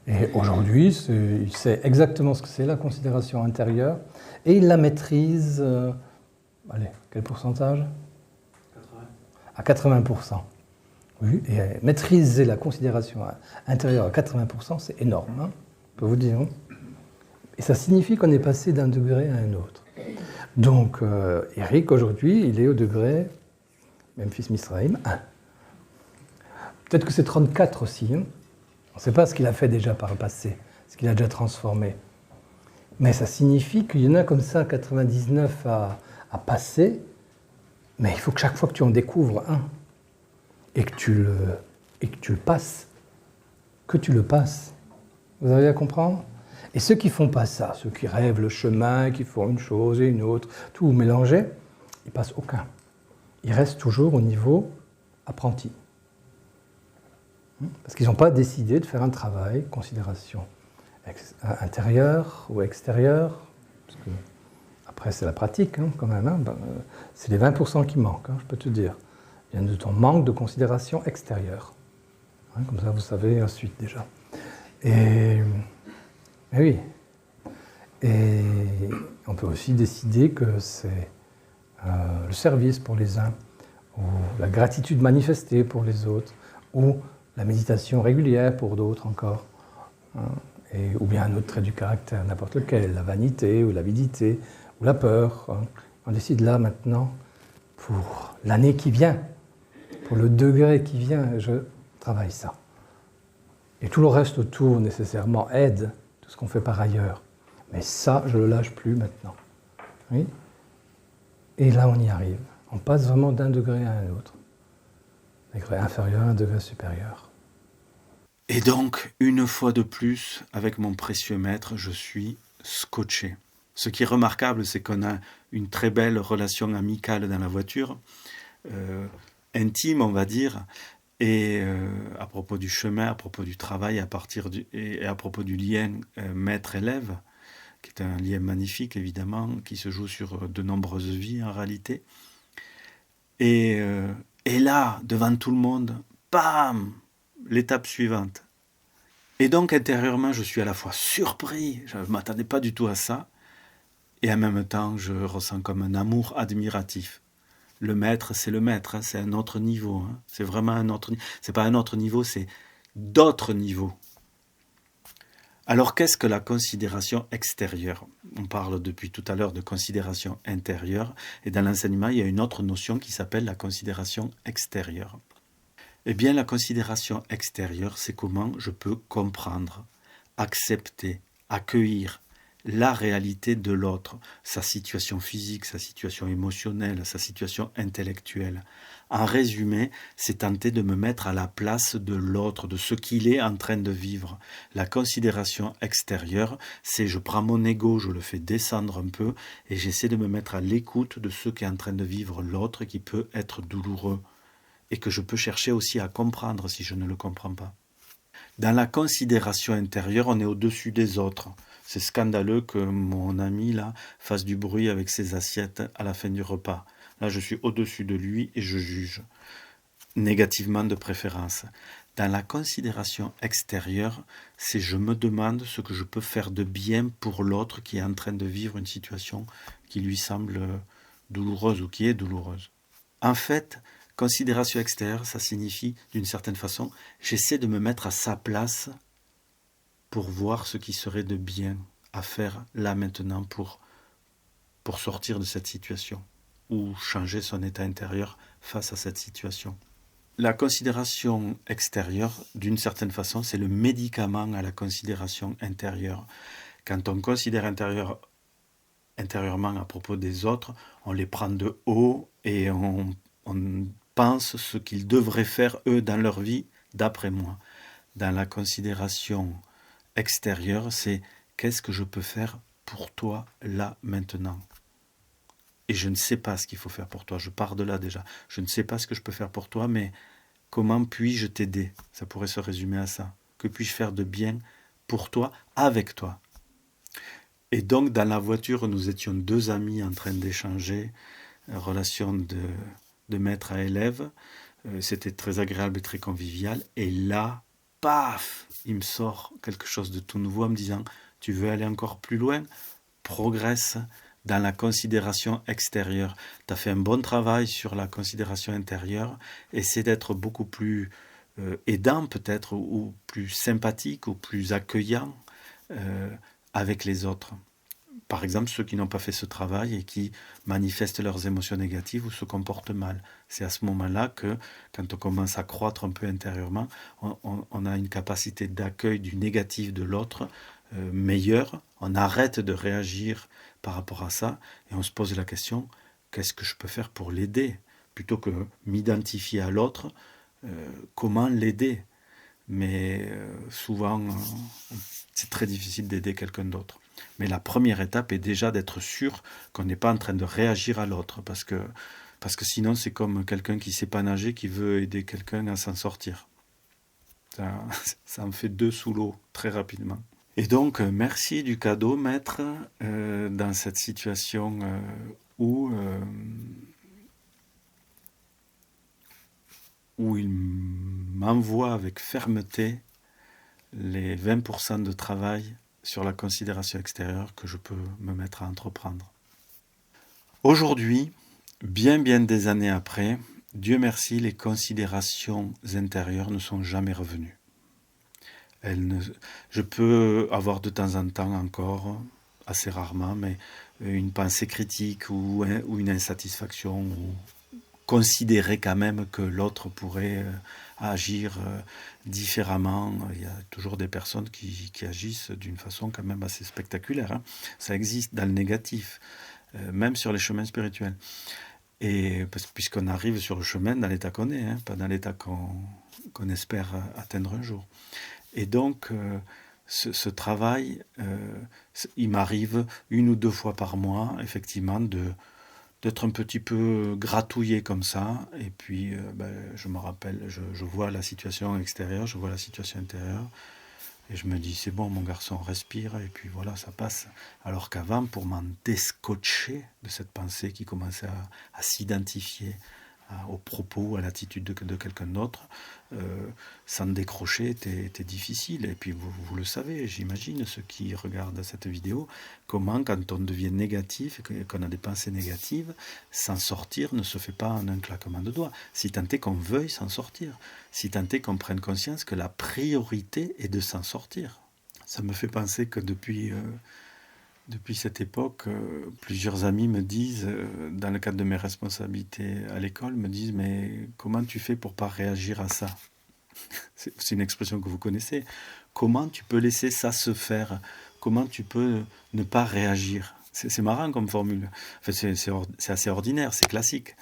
Et aujourd'hui, il sait exactement ce que c'est la considération intérieure, et il la maîtrise, allez, quel pourcentage ? 80. À 80%. Oui, et maîtriser la considération intérieure à 80%, c'est énorme, hein, je peux vous dire. Et ça signifie qu'on est passé d'un degré à un autre. Donc, Eric, aujourd'hui, il est au degré, Memphis Misraïm, 1. Peut-être que c'est 34 aussi, hein. On ne sait pas ce qu'il a fait déjà par le passé, ce qu'il a déjà transformé. Mais ça signifie qu'il y en a comme ça 99 à passer, mais il faut que chaque fois que tu en découvres un, et que tu le passes, que tu le passes. Vous arrivez à comprendre ? Et ceux qui ne font pas ça, ceux qui rêvent le chemin, qui font une chose et une autre, tout mélangé, ils ne passent aucun. Ils restent toujours au niveau apprenti. Parce qu'ils n'ont pas décidé de faire un travail, considération intérieure ou extérieure, parce que après c'est la pratique quand même, hein, c'est les 20% qui manquent, je peux te dire. Il vient de ton manque de considération extérieure. Comme ça vous savez ensuite déjà. Et oui. Et on peut aussi décider que c'est le service pour les uns, ou la gratitude manifestée pour les autres, ou la méditation régulière pour d'autres encore, ou bien un autre trait du caractère, n'importe lequel, la vanité ou l'avidité ou la peur. On décide là maintenant, pour l'année qui vient, pour le degré qui vient, je travaille ça. Et tout le reste autour nécessairement aide tout ce qu'on fait par ailleurs. Mais ça, je ne le lâche plus maintenant. Oui ? Et là, on y arrive. On passe vraiment d'un degré à un autre. Un degré inférieur, un degré supérieur. Et donc, une fois de plus, avec mon précieux maître, je suis scotché. Ce qui est remarquable, c'est qu'on a une très belle relation amicale dans la voiture, intime, on va dire, Et à propos du chemin, à propos du travail, et à propos du lien maître-élève, qui est un lien magnifique évidemment, qui se joue sur de nombreuses vies en réalité. Et là, devant tout le monde, bam, l'étape suivante. Et donc intérieurement, je suis à la fois surpris, je ne m'attendais pas du tout à ça, et en même temps, je ressens comme un amour admiratif. Le maître, c'est le maître, hein, c'est un autre niveau. Hein, c'est vraiment un autre niveau. C'est pas un autre niveau, c'est d'autres niveaux. Alors qu'est-ce que la considération extérieure? On parle depuis tout à l'heure de considération intérieure, et dans l'enseignement, il y a une autre notion qui s'appelle la considération extérieure. Eh bien, la considération extérieure, c'est comment je peux comprendre, accepter, accueillir la réalité de l'autre, sa situation physique, sa situation émotionnelle, sa situation intellectuelle. En résumé, c'est tenter de me mettre à la place de l'autre, de ce qu'il est en train de vivre. La considération extérieure, c'est je prends mon ego, je le fais descendre un peu et j'essaie de me mettre à l'écoute de ce qu'est en train de vivre l'autre qui peut être douloureux et que je peux chercher aussi à comprendre si je ne le comprends pas. Dans la considération intérieure, on est au-dessus des autres. C'est scandaleux que mon ami là fasse du bruit avec ses assiettes à la fin du repas. Là, je suis au-dessus de lui et je juge, négativement de préférence. Dans la considération extérieure, c'est je me demande ce que je peux faire de bien pour l'autre qui est en train de vivre une situation qui lui semble douloureuse ou qui est douloureuse. En fait, considération extérieure, ça signifie, d'une certaine façon, j'essaie de me mettre à sa place pour voir ce qui serait de bien à faire là maintenant pour sortir de cette situation ou changer son état intérieur face à cette situation. La considération extérieure, d'une certaine façon, c'est le médicament à la considération intérieure. Quand on considère intérieurement à propos des autres, on les prend de haut et on pense ce qu'ils devraient faire eux dans leur vie d'après moi. Dans la considération extérieure, c'est qu'est-ce que je peux faire pour toi là maintenant? Et je ne sais pas ce qu'il faut faire pour toi, je pars de là déjà. Je ne sais pas ce que je peux faire pour toi, mais comment puis-je t'aider? Ça pourrait se résumer à ça. Que puis-je faire de bien pour toi, avec toi? Et donc dans la voiture, nous étions deux amis en train d'échanger, relation de maître à élève. C'était très agréable et très convivial. Et là, paf, il me sort quelque chose de tout nouveau en me disant « Tu veux aller encore plus loin? Progresse dans la considération extérieure. Tu as fait un bon travail sur la considération intérieure. Essaie d'être beaucoup plus aidant peut-être, ou plus sympathique, ou plus accueillant avec les autres. » Par exemple, ceux qui n'ont pas fait ce travail et qui manifestent leurs émotions négatives ou se comportent mal. C'est à ce moment-là que, quand on commence à croître un peu intérieurement, on a une capacité d'accueil du négatif de l'autre meilleure. On arrête de réagir par rapport à ça et on se pose la question, qu'est-ce que je peux faire pour l'aider? Plutôt que m'identifier à l'autre, comment l'aider? Mais souvent, c'est très difficile d'aider quelqu'un d'autre. Mais la première étape est déjà d'être sûr qu'on n'est pas en train de réagir à l'autre, parce que sinon c'est comme quelqu'un qui ne sait pas nager, qui veut aider quelqu'un à s'en sortir. Ça en fait deux sous l'eau très rapidement. Et donc, merci du cadeau, maître, dans cette situation où il m'envoie avec fermeté les 20% de travail sur la considération extérieure que je peux me mettre à entreprendre. Aujourd'hui, bien des années après, Dieu merci, les considérations intérieures ne sont jamais revenues. Je peux avoir de temps en temps encore, assez rarement, mais une pensée critique ou une insatisfaction, ou considérer quand même que l'autre pourrait agir différemment. Il y a toujours des personnes qui agissent d'une façon quand même assez spectaculaire. Hein. Ça existe dans le négatif, même sur les chemins spirituels. Et puisqu'on arrive sur le chemin dans l'état qu'on est, hein, pas dans l'état qu'on espère atteindre un jour. Et donc, ce travail, il m'arrive 1 ou 2 fois par mois, effectivement, de d'être un petit peu gratouillé comme ça. Et puis, je me rappelle, je vois la situation extérieure, je vois la situation intérieure. Et je me dis, c'est bon, mon garçon, respire. Et puis voilà, ça passe. Alors qu'avant, pour m'en déscotcher de cette pensée qui commençait à s'identifier aux propos, à l'attitude de quelqu'un d'autre, s'en décrocher était difficile. Et puis vous le savez, j'imagine, ceux qui regardent cette vidéo, comment quand on devient négatif, qu'on a des pensées négatives, s'en sortir ne se fait pas en un claquement de doigts. Si tant est qu'on veuille s'en sortir, si tant est qu'on prenne conscience que la priorité est de s'en sortir. Ça me fait penser que depuis cette époque, plusieurs amis me disent, dans le cadre de mes responsabilités à l'école, me disent mais comment tu fais pour pas réagir à ça? C'est une expression que vous connaissez. Comment tu peux laisser ça se faire? Comment tu peux ne pas réagir? C'est marrant comme formule. Enfin, c'est assez ordinaire, c'est classique.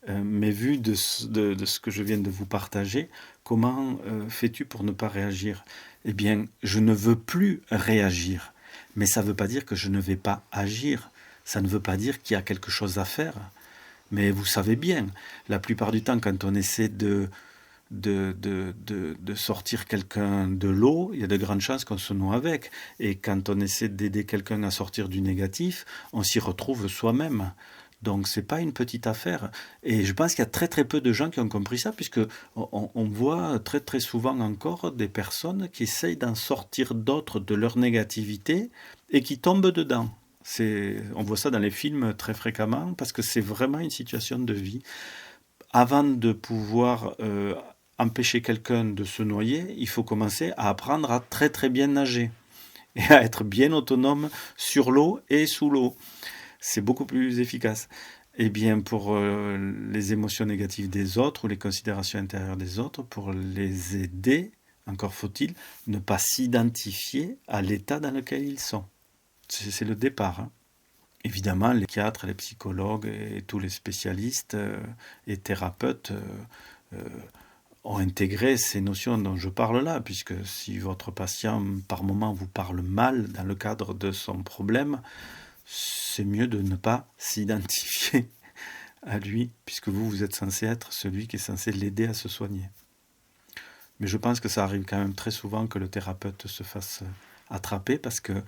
Mais vu de ce que je viens de vous partager, comment fais-tu pour ne pas réagir? Eh bien, je ne veux plus réagir. Mais ça ne veut pas dire que je ne vais pas agir. Ça ne veut pas dire qu'il y a quelque chose à faire. Mais vous savez bien, la plupart du temps, quand on essaie de sortir quelqu'un de l'eau, il y a de grandes chances qu'on se noie avec. Et quand on essaie d'aider quelqu'un à sortir du négatif, on s'y retrouve soi-même. Donc c'est pas une petite affaire. Et je pense qu'il y a très très peu de gens qui ont compris ça, puisque on voit très très souvent encore des personnes qui essayent d'en sortir d'autres de leur négativité et qui tombent dedans. On voit ça dans les films très fréquemment, parce que c'est vraiment une situation de vie. Avant de pouvoir empêcher quelqu'un de se noyer, il faut commencer à apprendre à très très bien nager et à être bien autonome sur l'eau et sous l'eau. C'est beaucoup plus efficace. Eh bien, pour les émotions négatives des autres ou les considérations intérieures des autres, pour les aider, encore faut-il ne pas s'identifier à l'état dans lequel ils sont. C'est le départ. Hein. Évidemment, les psychiatres, les psychologues et tous les spécialistes et thérapeutes ont intégré ces notions dont je parle là, puisque si votre patient, par moment, vous parle mal dans le cadre de son problème, c'est mieux de ne pas s'identifier à lui, puisque vous êtes censé être celui qui est censé l'aider à se soigner. Mais je pense que ça arrive quand même très souvent que le thérapeute se fasse attraper, parce que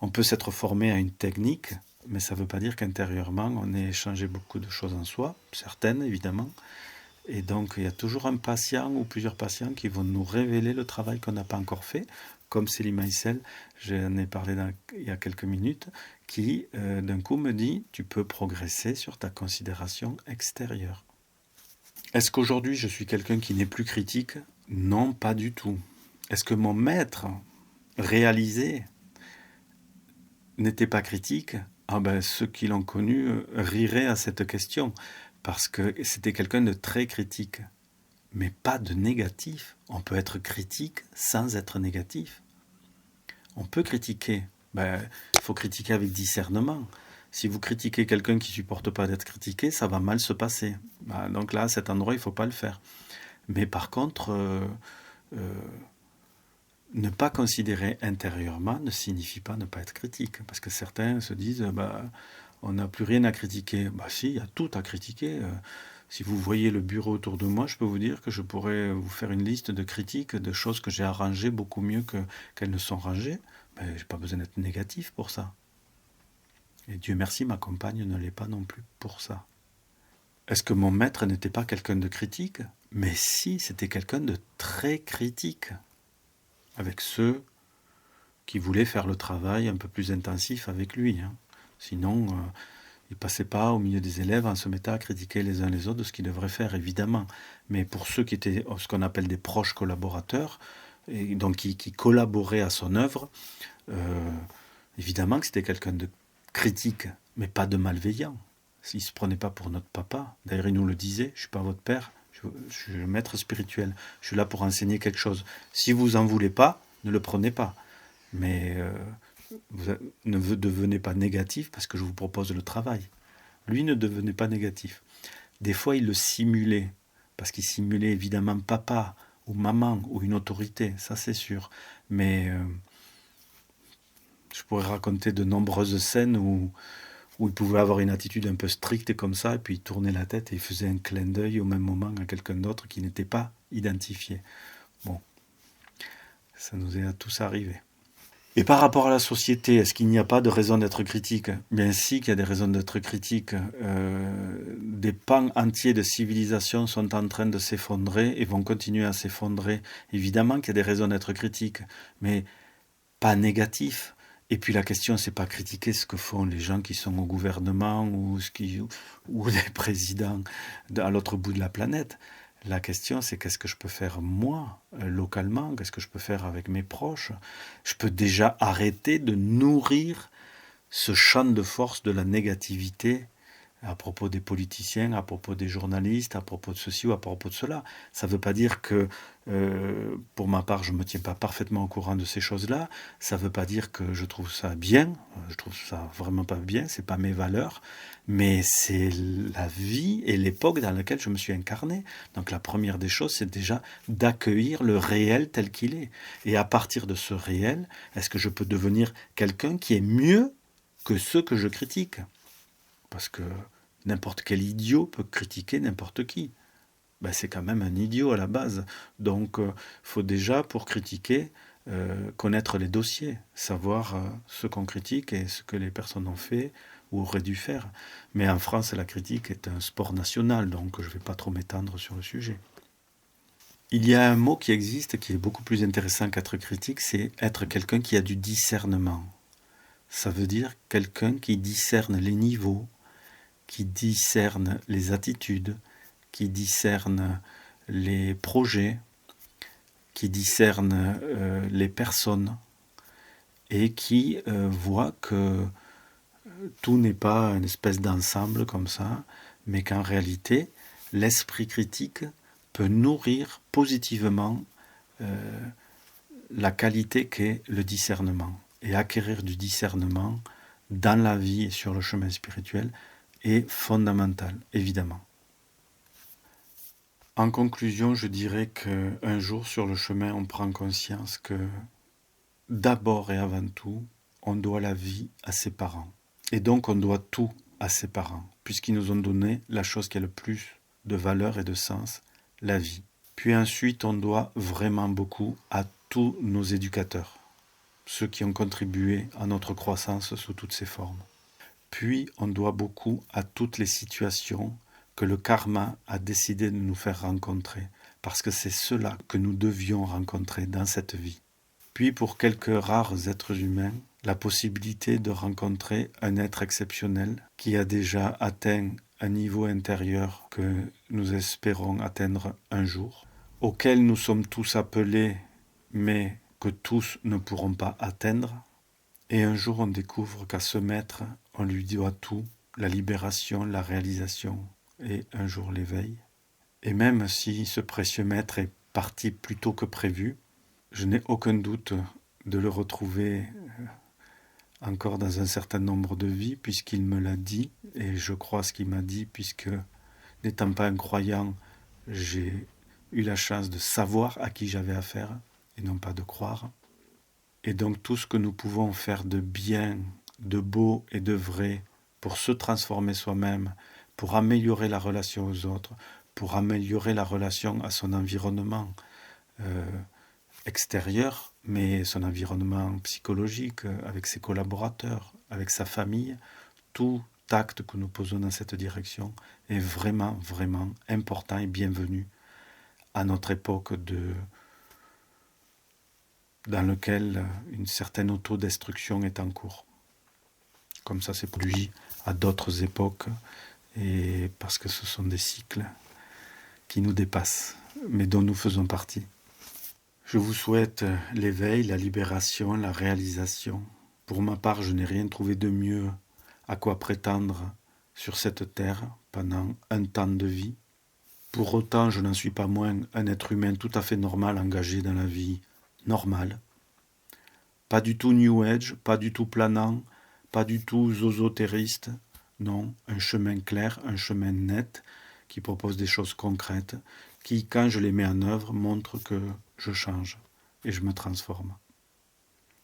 on peut s'être formé à une technique, mais ça ne veut pas dire qu'intérieurement, on ait changé beaucoup de choses en soi, certaines évidemment. Et donc, il y a toujours un patient ou plusieurs patients qui vont nous révéler le travail qu'on n'a pas encore fait, comme Céline Maïsel, j'en ai parlé il y a quelques minutes, qui d'un coup me dit « tu peux progresser sur ta considération extérieure ». Est-ce qu'aujourd'hui je suis quelqu'un qui n'est plus critique? Non, pas du tout. Est-ce que mon maître réalisé n'était pas critique? Ah ben, ceux qui l'ont connu riraient à cette question, parce que c'était quelqu'un de très critique, mais pas de négatif. On peut être critique sans être négatif. On peut critiquer. Ben, il faut critiquer avec discernement. Si vous critiquez quelqu'un qui ne supporte pas d'être critiqué, ça va mal se passer. Ben, donc là, à cet endroit, il ne faut pas le faire. Mais par contre, ne pas considérer intérieurement ne signifie pas ne pas être critique. Parce que certains se disent, on n'a plus rien à critiquer. Bah si, il y a tout à critiquer. Si vous voyez le bureau autour de moi, je peux vous dire que je pourrais vous faire une liste de critiques, de choses que j'ai arrangées beaucoup mieux qu'elles ne sont rangées. Mais je n'ai pas besoin d'être négatif pour ça. Et Dieu merci, ma compagne ne l'est pas non plus pour ça. Est-ce que mon maître n'était pas quelqu'un de critique? Mais si, c'était quelqu'un de très critique. Avec ceux qui voulaient faire le travail un peu plus intensif avec lui. Hein. Sinon, il ne passait pas au milieu des élèves en se mettant à critiquer les uns les autres de ce qu'ils devraient faire, évidemment. Mais pour ceux qui étaient ce qu'on appelle des proches collaborateurs, et donc qui collaboraient à son œuvre, évidemment que c'était quelqu'un de critique, mais pas de malveillant. Il ne se prenait pas pour notre papa. D'ailleurs, il nous le disait, je ne suis pas votre père, je suis le maître spirituel. Je suis là pour enseigner quelque chose. Si vous n'en voulez pas, ne le prenez pas. Mais vous ne devenez pas négatif parce que je vous propose le travail. Lui ne devenait pas négatif. Des fois, il le simulait, parce qu'il simulait évidemment papa ou maman ou une autorité, ça c'est sûr. Mais je pourrais raconter de nombreuses scènes où où il pouvait avoir une attitude un peu stricte comme ça, et puis il tournait la tête et il faisait un clin d'œil au même moment à quelqu'un d'autre qui n'était pas identifié. Bon, ça nous est à tous arrivé. Et par rapport à la société, est-ce qu'il n'y a pas de raison d'être critique? Bien si qu'il y a des raisons d'être critique. Des pans entiers de civilisation sont en train de s'effondrer et vont continuer à s'effondrer. Évidemment qu'il y a des raisons d'être critique, mais pas négatif. Et puis la question, c'est pas critiquer ce que font les gens qui sont au gouvernement ou les présidents à l'autre bout de la planète. La question, c'est qu'est-ce que je peux faire moi, localement, qu'est-ce que je peux faire avec mes proches. Je peux déjà arrêter de nourrir ce champ de force de la négativité à propos des politiciens, à propos des journalistes, à propos de ceci ou à propos de cela. Ça ne veut pas dire que, pour ma part, je ne me tiens pas parfaitement au courant de ces choses-là. Ça ne veut pas dire que je trouve ça bien. Je trouve ça vraiment pas bien. C'est pas mes valeurs. Mais c'est la vie et l'époque dans laquelle je me suis incarné. Donc la première des choses, c'est déjà d'accueillir le réel tel qu'il est. Et à partir de ce réel, est-ce que je peux devenir quelqu'un qui est mieux que ceux que je critique? Parce que n'importe quel idiot peut critiquer n'importe qui. Ben, c'est quand même un idiot à la base. Donc, faut déjà, pour critiquer, connaître les dossiers, savoir ce qu'on critique et ce que les personnes ont fait ou auraient dû faire. Mais en France, la critique est un sport national, donc je ne vais pas trop m'étendre sur le sujet. Il y a un mot qui existe qui est beaucoup plus intéressant qu'être critique, c'est être quelqu'un qui a du discernement. Ça veut dire quelqu'un qui discerne les niveaux, qui discerne les attitudes, qui discerne les projets, qui discerne les personnes et qui voit que tout n'est pas une espèce d'ensemble comme ça, mais qu'en réalité, l'esprit critique peut nourrir positivement la qualité qu'est le discernement. Et acquérir du discernement dans la vie et sur le chemin spirituel est fondamental, évidemment. En conclusion, je dirais qu'un jour sur le chemin, on prend conscience que d'abord et avant tout, on doit la vie à ses parents. Et donc on doit tout à ses parents, puisqu'ils nous ont donné la chose qui a le plus de valeur et de sens, la vie. Puis ensuite, on doit vraiment beaucoup à tous nos éducateurs, ceux qui ont contribué à notre croissance sous toutes ses formes. Puis, on doit beaucoup à toutes les situations que le karma a décidé de nous faire rencontrer, parce que c'est cela que nous devions rencontrer dans cette vie. Puis, pour quelques rares êtres humains, la possibilité de rencontrer un être exceptionnel qui a déjà atteint un niveau intérieur que nous espérons atteindre un jour, auquel nous sommes tous appelés, mais que tous ne pourront pas atteindre. Et un jour, on découvre qu'à ce maître, on lui doit tout, la libération, la réalisation et un jour l'éveil. Et même si ce précieux maître est parti plus tôt que prévu, je n'ai aucun doute de le retrouver encore dans un certain nombre de vies, puisqu'il me l'a dit, et je crois ce qu'il m'a dit, puisque n'étant pas un croyant, j'ai eu la chance de savoir à qui j'avais affaire, et non pas de croire. Et donc tout ce que nous pouvons faire de bien, de beau et de vrai pour se transformer soi-même, pour améliorer la relation aux autres, pour améliorer la relation à son environnement extérieur, mais son environnement psychologique, avec ses collaborateurs, avec sa famille, tout acte que nous posons dans cette direction est vraiment, vraiment important et bienvenu à notre époque dans lequel une certaine autodestruction est en cours. Comme ça s'est produit à d'autres époques, et parce que ce sont des cycles qui nous dépassent, mais dont nous faisons partie. Je vous souhaite l'éveil, la libération, la réalisation. Pour ma part, je n'ai rien trouvé de mieux à quoi prétendre sur cette terre pendant un temps de vie. Pour autant, je n'en suis pas moins un être humain tout à fait normal, engagé dans la vie normale. Pas du tout New Age, pas du tout planant, pas du tout zozotériste. Non, un chemin clair, un chemin net, qui propose des choses concrètes, qui, quand je les mets en œuvre, montrent que je change et je me transforme.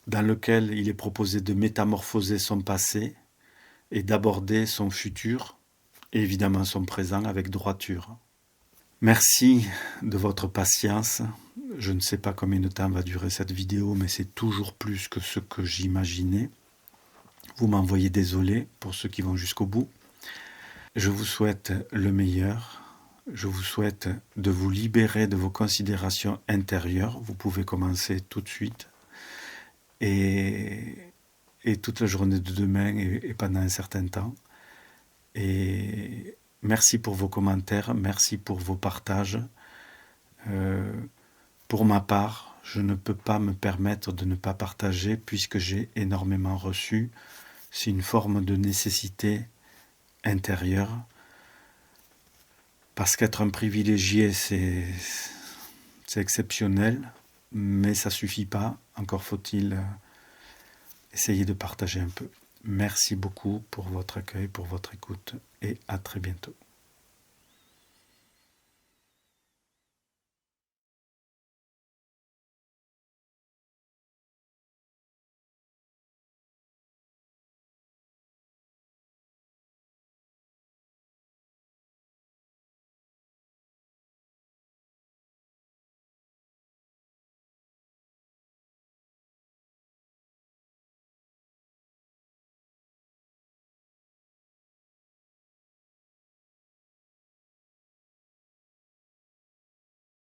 Dans lequel il est proposé de métamorphoser son passé, et d'aborder son futur et évidemment son présent avec droiture. Merci de votre patience. Je ne sais pas combien de temps va durer cette vidéo, mais c'est toujours plus que ce que j'imaginais. Vous m'envoyez désolé pour ceux qui vont jusqu'au bout. Je vous souhaite le meilleur. Je vous souhaite de vous libérer de vos considérations intérieures. Vous pouvez commencer tout de suite. Et toute la journée de demain et pendant un certain temps. Et merci pour vos commentaires, merci pour vos partages. Pour ma part, je ne peux pas me permettre de ne pas partager puisque j'ai énormément reçu. C'est une forme de nécessité intérieure. Parce qu'être un privilégié, c'est exceptionnel, mais ça ne suffit pas. Encore faut-il essayer de partager un peu. Merci beaucoup pour votre accueil, pour votre écoute et à très bientôt.